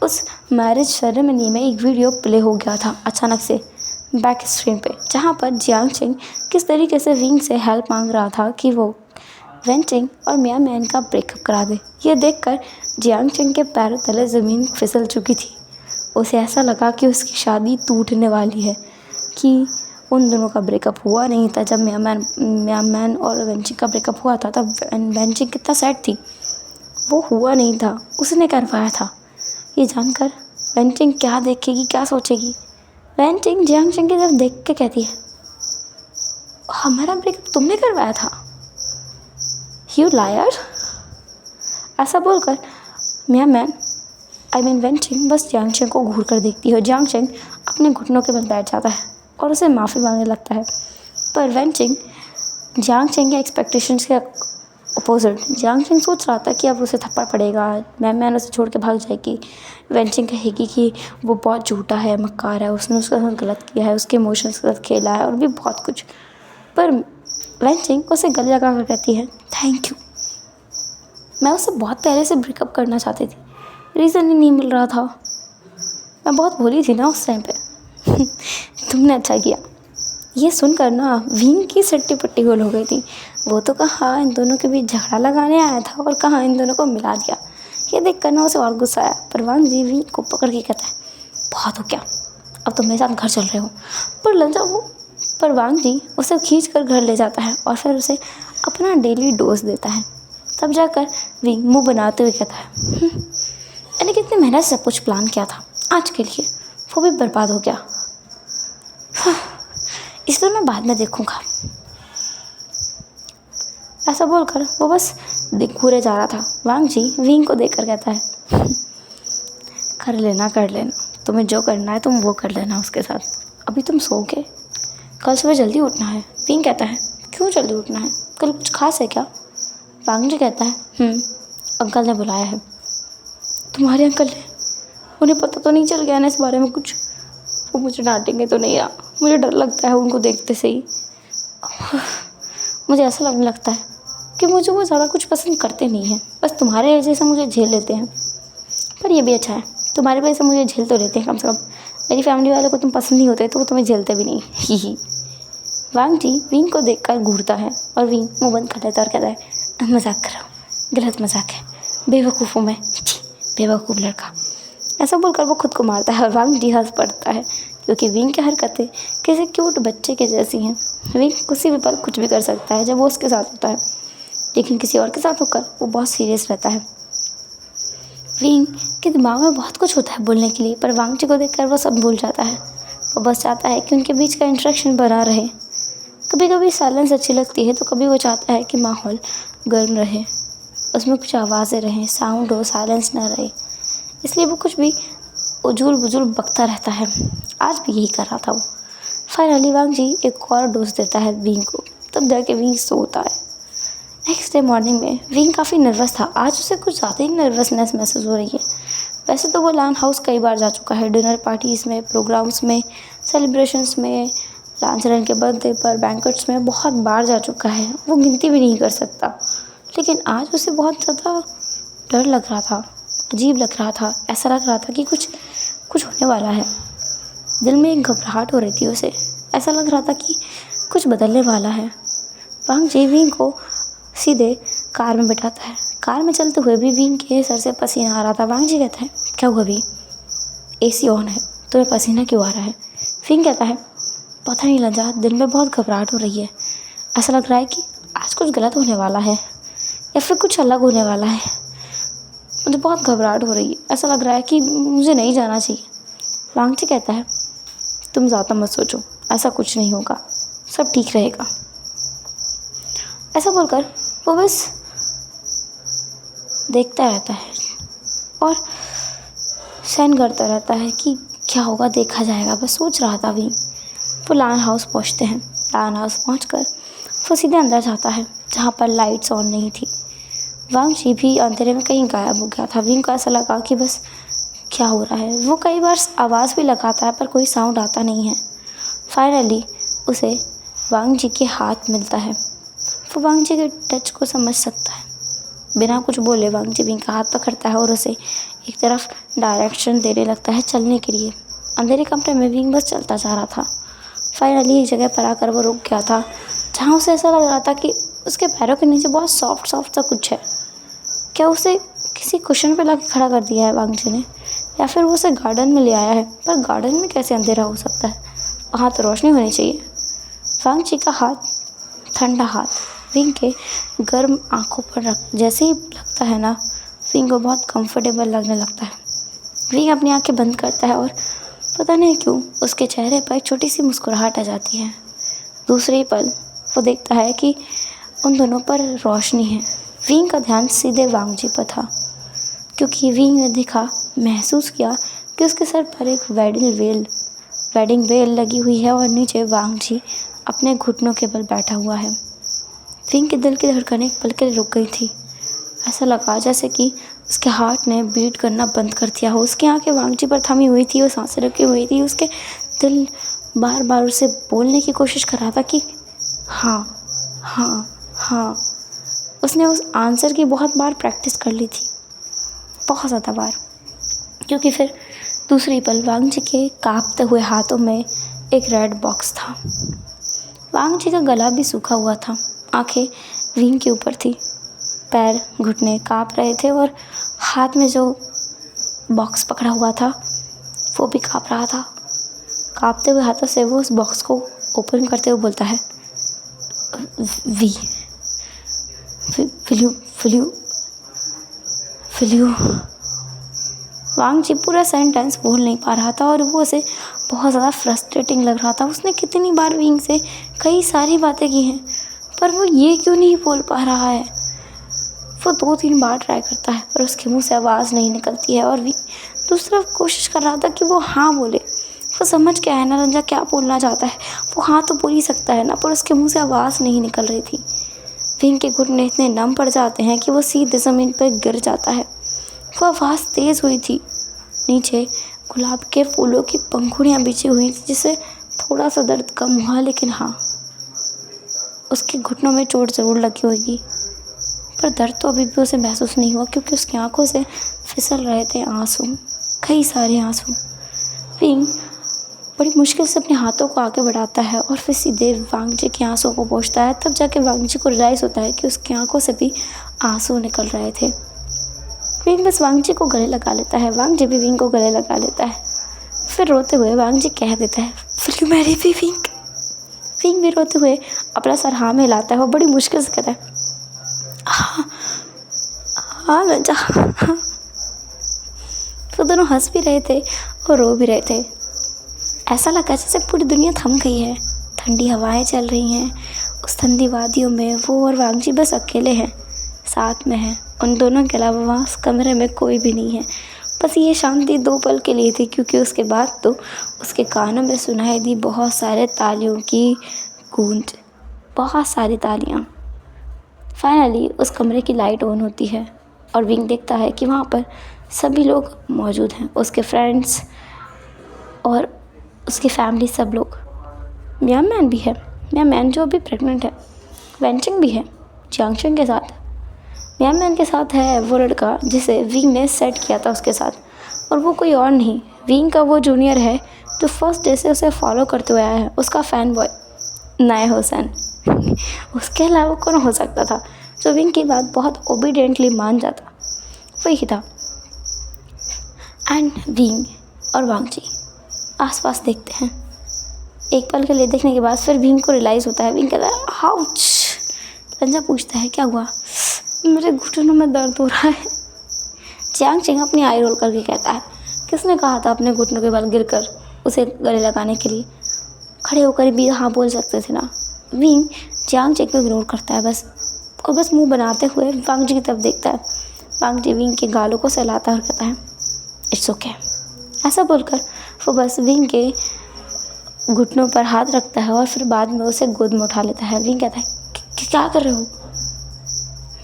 उस मैरिज सेरेमनी में एक वीडियो प्ले हो गया था अचानक से बैक स्क्रीन पे, जहाँ पर जियांगशेन किस तरीके से विंग से हेल्प मांग रहा था कि वो वेंचिंग और मियाँ मैन का ब्रेकअप करा दे। ये देखकर जियांगशेन के पैरों तले ज़मीन फिसल चुकी थी। उसे ऐसा लगा कि उसकी शादी टूटने वाली है, कि उन दोनों का ब्रेकअप हुआ नहीं था। जब मियाँ मैन और वेंचिंग का ब्रेकअप हुआ था तब वेंचिंग कितना सैड थी, वो हुआ नहीं था, उसने करवाया था। ये जानकर वेंचिंग क्या देखेगी, क्या सोचेगी। वेंचिंग जियांगशेन की तरफ देख के कहती है हमारा ब्रेकअप तुमने करवाया था, यू लायर। ऐसा बोलकर मियाँ मैन वेंचिंग बस जियांगशेन को घूर कर देखती है। जियांगशेन अपने घुटनों के बल बैठ जाता है और उसे माफ़ी मांगने लगता है, पर वेंचिंग जियांगशेन के एक्सपेक्टेशंस के अपोजिट। जियांगशेन सोच रहा था कि अब उसे थप्पड़ पड़ेगा, मैन उसे छोड़ के भाग जाएगी, वेंचिंग कहेगी कि वो बहुत झूठा है, मक्कार है, उसने उसके साथ गलत किया है, उसके इमोशंस के साथ खेला है और भी बहुत कुछ। पर वेंचिंग उसे गले लगा कर कहती है थैंक यू, मैं उससे बहुत पहले से ब्रेकअप करना चाहती थी, रीज़न ही नहीं मिल रहा था, मैं बहुत भोली थी ना उस टाइम पे। तुमने अच्छा किया। ये सुनकर ना विंग की सट्टी पट्टी गोल हो गई थी। वो तो कहाँ इन दोनों के बीच झगड़ा लगाने आया था और कहाँ इन दोनों को मिला दिया। ये देख कर ना उसे और गुस्सा आया, पर वांग जी विंग को पकड़ के कहता है, बहुत हो गया, अब तुम मेरे साथ घर चल रहे हो। पर वांग जी उसे खींच कर घर ले जाता है और फिर उसे अपना डेली डोज देता है। तब जाकर विंग मुंह बनाते हुए कहता है, मैंने कितनी मेहनत से सब कुछ प्लान किया था आज के लिए, वो भी बर्बाद हो गया। इसलिए मैं बाद में देखूंगा। ऐसा बोलकर वो बस घूरे जा रहा था। वांग जी विंग को देखकर कहता है, कर लेना, तुम्हें जो करना है तुम वो कर लेना उसके साथ, अभी तुम सो के, कल सुबह जल्दी उठना है। विंग कहता है, क्यों जल्दी उठना है, कल कुछ खास है क्या? वांग जी कहता है, अंकल ने बुलाया है। तुम्हारे अंकल ने? उन्हें पता तो नहीं चल गया ना इस बारे में कुछ? वो मुझे डांटेंगे तो नहीं यार, मुझे डर लगता है उनको देखते से ही। मुझे ऐसा लगने लगता है कि मुझे वो ज़्यादा कुछ पसंद करते नहीं हैं, बस तुम्हारे जैसा मुझे झेल लेते हैं। पर ये भी अच्छा है, तुम्हारे वजह से मुझे झेल तो लेते हैं कम से कम। मेरी फैमिली वालों को तुम पसंद नहीं होते तो वो तुम्हें झेलते भी नहीं। ही। वांग जी विंग को देखकर घूरता है और विंग मुँह बंद कर लेता और कहता है, मजाक कर रहा हूँ, गलत मजाक है, बेवकूफ़ हूँ मैं, बेवकूफ़ लड़का। ऐसा बोलकर वो खुद को मारता है और वांग जी हंस पड़ता है, क्योंकि विंग की हरकतें किसी क्यूट बच्चे के जैसी हैं। विंग किसी भी पल कुछ भी कर सकता है जब वो उसके साथ होता है, लेकिन किसी और के साथ होकर वो बहुत सीरियस रहता है। विंग के दिमाग में बहुत कुछ होता है बोलने के लिए, पर वांग जी को देखकर वो सब भूल जाता है। वो बस चाहता है कि उनके बीच का इंटरेक्शन बना रहे। कभी कभी साइलेंस अच्छी लगती है तो कभी वो चाहता है कि माहौल गर्म रहे, उसमें कुछ आवाज़ें रहें, साउंड हो, साइलेंस ना रहे। इसलिए वो कुछ भी उजूल बुजुल बकता रहता है। आज भी यही कर रहा था वो। फाइनली वांग जी एक और डोज देता है विंग को, तब जाके विंग सोता है। नेक्स्ट डे मॉर्निंग में विंग काफ़ी नर्वस था। आज उसे कुछ ज़्यादा ही नर्वसनेस महसूस हो रही है। वैसे तो वो लान हाउस कई बार जा चुका है, डिनर पार्टीज़ में, प्रोग्राम्स में, सेलिब्रेशंस में, लांचरन के बर्थडे पर, बैंक्वेट्स में बहुत बार जा चुका है, वो गिनती भी नहीं कर सकता। लेकिन आज उसे बहुत ज़्यादा डर लग रहा था, अजीब लग रहा था। ऐसा लग रहा था कि कुछ होने वाला है। दिल में एक घबराहट हो रही थी उसे। ऐसा लग रहा था कि कुछ बदलने वाला है। वांग जी विंग को सीधे कार में बिठाता है। कार में चलते हुए भी विंग के सर से पसीना आ रहा था। वांग जी कहता है, क्या हुआ अभी? AC ऑन है, तुम्हें पसीना क्यों आ रहा है? विंग कहता है, पता नहीं लगा, दिल में बहुत घबराहट हो रही है। ऐसा लग रहा है कि आज कुछ गलत होने वाला है या फिर कुछ अलग होने वाला है। मुझे बहुत घबराहट हो रही है, ऐसा लग रहा है कि मुझे नहीं जाना चाहिए। वांग जी कहता है, तुम ज़्यादा मत सोचो, ऐसा कुछ नहीं होगा, सब ठीक रहेगा। ऐसा बोलकर वो बस देखता रहता है और सहन करता रहता है कि क्या होगा देखा जाएगा, बस सोच रहा था भी। वो लान हाउस पहुँचते हैं। लान हाउस पहुँचकर वो सीधे अंदर जाता है जहाँ पर लाइट्स ऑन नहीं थी। वांग जी भी अंधेरे में कहीं गायब हो गया था। विंग को ऐसा लगा कि बस क्या हो रहा है। वो कई बार आवाज़ भी लगाता है पर कोई साउंड आता नहीं है। फाइनली उसे वांग जी के हाथ मिलता है। वो वांग जी के टच को समझ सकता है। बिना कुछ बोले वांग जी विंग का हाथ पकड़ता है और उसे एक तरफ डायरेक्शन देने लगता है चलने के लिए। अंधेरे कमरे में विंग बस चलता जा रहा था। फाइनली एक जगह पर आकर वो रुक गया था जहाँ उसे ऐसा लग रहा था कि उसके पैरों के नीचे बहुत सॉफ्ट सा कुछ है। क्या उसे किसी कुशन पे लाके खड़ा कर दिया है वांग जी ने, या फिर वो उसे गार्डन में ले आया है? पर गार्डन में कैसे अंधेरा हो सकता है? वहाँ तो रोशनी होनी चाहिए। वांग जी का हाथ, ठंडा हाथ विंग के गर्म आंखों पर रख जैसे ही लगता है ना, विंग को बहुत कंफर्टेबल लगने लगता है। विंग अपनी आंखें बंद करता है और पता नहीं क्यों उसके चेहरे पर एक छोटी सी मुस्कुराहट आ जाती है। दूसरे पल वो देखता है कि उन दोनों पर रोशनी है। विंग का ध्यान सीधे वांग जी पर था, क्योंकि विंग ने महसूस किया कि उसके सर पर एक वेडिंग वेल लगी हुई है और नीचे वांग जी अपने घुटनों के बल बैठा हुआ है। विंग के दिल की धड़कनें एक पल के लिए रुक गई थी। ऐसा लगा जैसे कि उसके हार्ट ने बीट करना बंद कर दिया हो। उसकी आंखें वांग जी पर थमी हुई थी और सांसें रुकी हुई थी। उसके दिल बार बार उसे बोलने की कोशिश कर रहा था कि हाँ हाँ हाँ। उसने उस आंसर की बहुत बार प्रैक्टिस कर ली थी, बहुत ज़्यादा बार, क्योंकि फिर दूसरी पल वांग जी के कांपते हुए हाथों में एक रेड बॉक्स था। वांग जी का गला भी सूखा हुआ था, आंखें विंग के ऊपर थी, पैर घुटने काँप रहे थे और हाथ में जो बॉक्स पकड़ा हुआ था वो भी काँप रहा था। काँपते हुए हाथों से वो उस बॉक्स को ओपन करते हुए बोलता है, we will you will you will you वांग जी पूरा सेंटेंस बोल नहीं पा रहा था और वो उसे बहुत ज़्यादा फ्रस्ट्रेटिंग लग रहा था। उसने कितनी बार विंग से कई सारी बातें की हैं, पर वो ये क्यों नहीं बोल पा रहा है। वो 2-3 बार ट्राई करता है पर उसके मुंह से आवाज़ नहीं निकलती है और विंग दूसरा कोशिश कर रहा था कि वो हाँ बोले। वो समझ के आया ना रंजा क्या बोलना चाहता है, वो हाँ तो बोल ही सकता है ना, पर उसके मुंह से आवाज़ नहीं निकल रही थी। विंग के घुटने इतने नम पड़ जाते हैं कि वो सीधे ज़मीन पर गिर जाता है। वो आवाज़ तेज़ हुई थी। नीचे गुलाब के फूलों की पंखुड़ियाँ बिछी हुई थी, जिससे थोड़ा सा दर्द कम हुआ, लेकिन हाँ उसके घुटनों में चोट ज़रूर लगी होगी, पर दर्द तो अभी भी उसे महसूस नहीं हुआ क्योंकि उसकी आंखों से फिसल रहे थे आंसू, कई सारे आंसू। विंग बड़ी मुश्किल से अपने हाथों को आगे बढ़ाता है और फिर सीधे वांग जी के आंसू को पोंछता है। तब जाके वांग जी को रियलाइज़ होता है कि उसकी आंखों से भी आंसू निकल रहे थे। विंग बस वांग जी को गले लगा लेता है, वांग जी भी विंग को गले लगा लेता है। फिर रोते हुए वांग जी कह देता है, will you marry me wing. Wing भी रोते हुए अपना सर हाँ में हिलाता है और बड़ी मुश्किल से कहता है, हाँ हाँ रंजा हाँ। वो दोनों हंस भी रहे थे और रो भी रहे थे। ऐसा लगा जैसे पूरी दुनिया थम गई है। ठंडी हवाएं चल रही हैं उस ठंडी वादियों में। वो और वांग जी बस अकेले हैं, साथ में हैं। उन दोनों के अलावा वहाँ उस कमरे में कोई भी नहीं है। बस ये शांति 2 पल के लिए थी, क्योंकि उसके बाद तो उसके कानों में सुनाई दी बहुत सारे तालियों की गूंज, बहुत सारी तालियाँ। फाइनली उस कमरे की लाइट ऑन होती है और विंग देखता है कि वहाँ पर सभी लोग मौजूद हैं, उसके फ्रेंड्स और उसकी फैमिली, सब लोग। मियाँ मैन भी है, मियाँ मैन जो अभी प्रेग्नेंट है, वेंचिंग भी है जियांगशेन के साथ। मियाँ मैन के साथ है वो लड़का जिसे विंग ने सेट किया था उसके साथ, और वो कोई और नहीं, विंग का वो जूनियर है जो फर्स्ट डे से उसे फॉलो करते हुए आया है, उसका फ़ैन बॉय नए हुसैन। उसके अलावा कौन हो सकता था जो विंग की बात बहुत ओबीडियंटली मान जाता, वही था। एंड विंग और वांग जी आसपास देखते हैं। एक पल के लिए देखने के बाद फिर विंग को रियलाइज़ होता है। विंग कहता है, हाउच। रंजा पूछता है, क्या हुआ? मेरे घुटनों में दर्द हो रहा है। जियांगशेन अपनी आई रोल करके कहता है, किसने कहा था अपने घुटनों के बल गिरकर उसे गले लगाने के लिए? खड़े होकर भी हाँ बोल सकते थे ना। विंग जियांगशेन को इग्नोर करता है और बस मुंह बनाते हुए वांग जी की तरफ देखता है। वांग जी विंग के गालों को सहलाता है और कहता है, इट्स ओके। ऐसा बोलकर वो बस विंग के घुटनों पर हाथ रखता है और फिर बाद में उसे गोद में उठा लेता है। विंग कहता है, क्या कर रहे हो?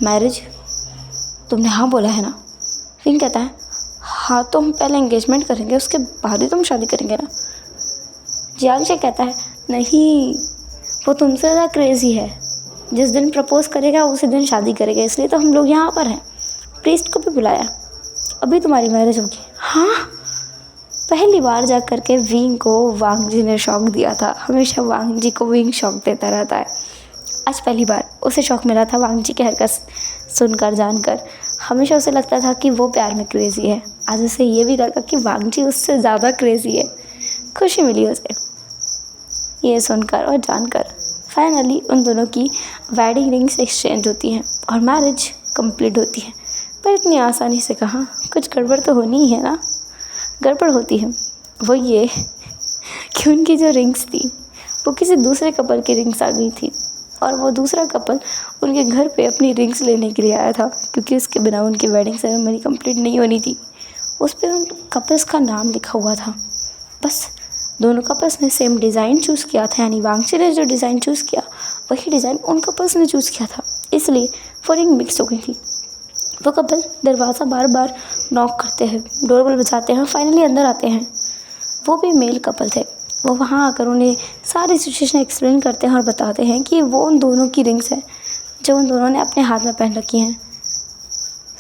मैरिज? तुमने हाँ बोला है ना? विंग कहता है, हाँ तो हम पहले एंगेजमेंट करेंगे, उसके बाद ही तुम शादी करेंगे ना। जियांगशेन कहता है, नहीं, वो तुमसे ज़्यादा क्रेज़ी है। जिस दिन प्रपोज करेगा उसी दिन शादी करेगा, इसलिए तो हम लोग यहाँ पर हैं। प्रीस्ट को भी बुलाया, अभी तुम्हारी मैरिज होगी। हाँ? पहली बार जा कर के विंग को वांग जी ने शौक दिया था। हमेशा वांग जी को विंग शौक देता रहता है। आज पहली बार उसे शौक मिला था वांग जी की हरकत सुनकर, जानकर। हमेशा उसे लगता था कि वो प्यार में क्रेज़ी है। आज उसे ये भी लगा कि वांग जी उससे ज़्यादा क्रेज़ी है। खुशी मिली उसे ये सुनकर और जानकर। फाइनली उन दोनों की वेडिंग रिंग्स एक्सचेंज होती हैं और मैरिज कंप्लीट होती है। पर इतनी आसानी से कहाँ, कुछ गड़बड़ तो होनी ही है ना। गड़बड़ होती है वो ये कि उनकी जो रिंग्स थी वो किसी दूसरे कपल की रिंग्स आ गई थी, और वो दूसरा कपल उनके घर पे अपनी रिंग्स लेने के लिए आया था, क्योंकि उसके बिना उनकी वेडिंग सेरेमनी कंप्लीट नहीं होनी थी। उस पर उन कपल्स का नाम लिखा हुआ था। बस दोनों कपल्स ने सेम डिज़ाइन चूज़ किया था, यानी वांगची ने जो डिज़ाइन चूज़ किया वही डिज़ाइन उन कपल्स ने चूज़ किया था, इसलिए वो रिंग मिक्स हो गई थी। वो कपल दरवाज़ा बार बार नॉक करते हैं, डोरबेल बजाते हैं, फाइनली अंदर आते हैं। वो भी मेल कपल थे। वो वहाँ आकर उन्हें सारी सिचुएशन एक्सप्लेन करते हैं और बताते हैं कि वो उन दोनों की रिंग्स है जो उन दोनों ने अपने हाथ में पहन रखी हैं।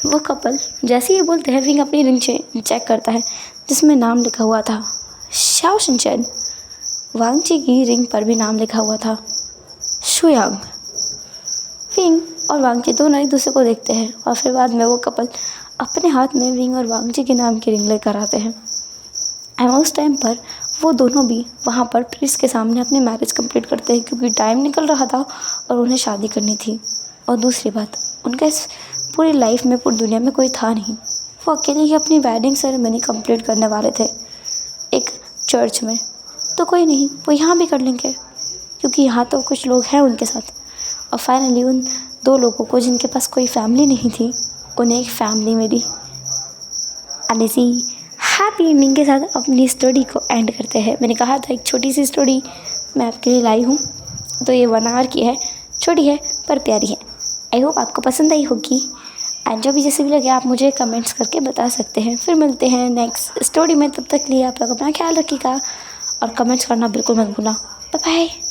वो कपल जैसे ही बोलते हैं, विंग अपनी रिंग चेक करता है जिसमें नाम लिखा हुआ था शाओ शिनचैन। वांग जी की रिंग पर भी नाम लिखा हुआ था शुयांग। विंग और वांगजी दोनों एक दूसरे को देखते हैं और फिर बाद में वो कपल अपने हाथ में विंग और वांगजी के नाम की रिंग लेकर आते हैं। एंड उस टाइम पर वो दोनों भी वहाँ पर प्रिंस के सामने अपनी मैरिज कंप्लीट करते हैं, क्योंकि टाइम निकल रहा था और उन्हें शादी करनी थी। और दूसरी बात, उनका इस पूरी लाइफ में, पूरी दुनिया में कोई था नहीं। वो अकेले ही अपनी वेडिंग सेरेमनी कंप्लीट करने वाले थे एक चर्च में। तो कोई नहीं, वो यहाँ भी कर लेंगे, क्योंकि यहाँ तो कुछ लोग हैं उनके साथ। और फाइनली उन दो लोगों को, जिनके पास कोई फैमिली नहीं थी, उन्हें एक फैमिली मिली। एंड इसी हैप्पी एंडिंग के साथ अपनी स्टोरी को एंड करते हैं। मैंने कहा था एक छोटी सी स्टोरी मैं आपके लिए लाई हूँ, तो ये 1 आवर की है, छोटी है पर प्यारी है। आई होप आपको पसंद आई होगी। एंड जो भी जैसे भी लगे आप मुझे कमेंट्स करके बता सकते हैं। फिर मिलते हैं नेक्स्ट स्टोरी में, तब तक लिए आप लोग अपना ख्याल रखिएगा और कमेंट्स करना बिल्कुल मत भूलना। Bye bye.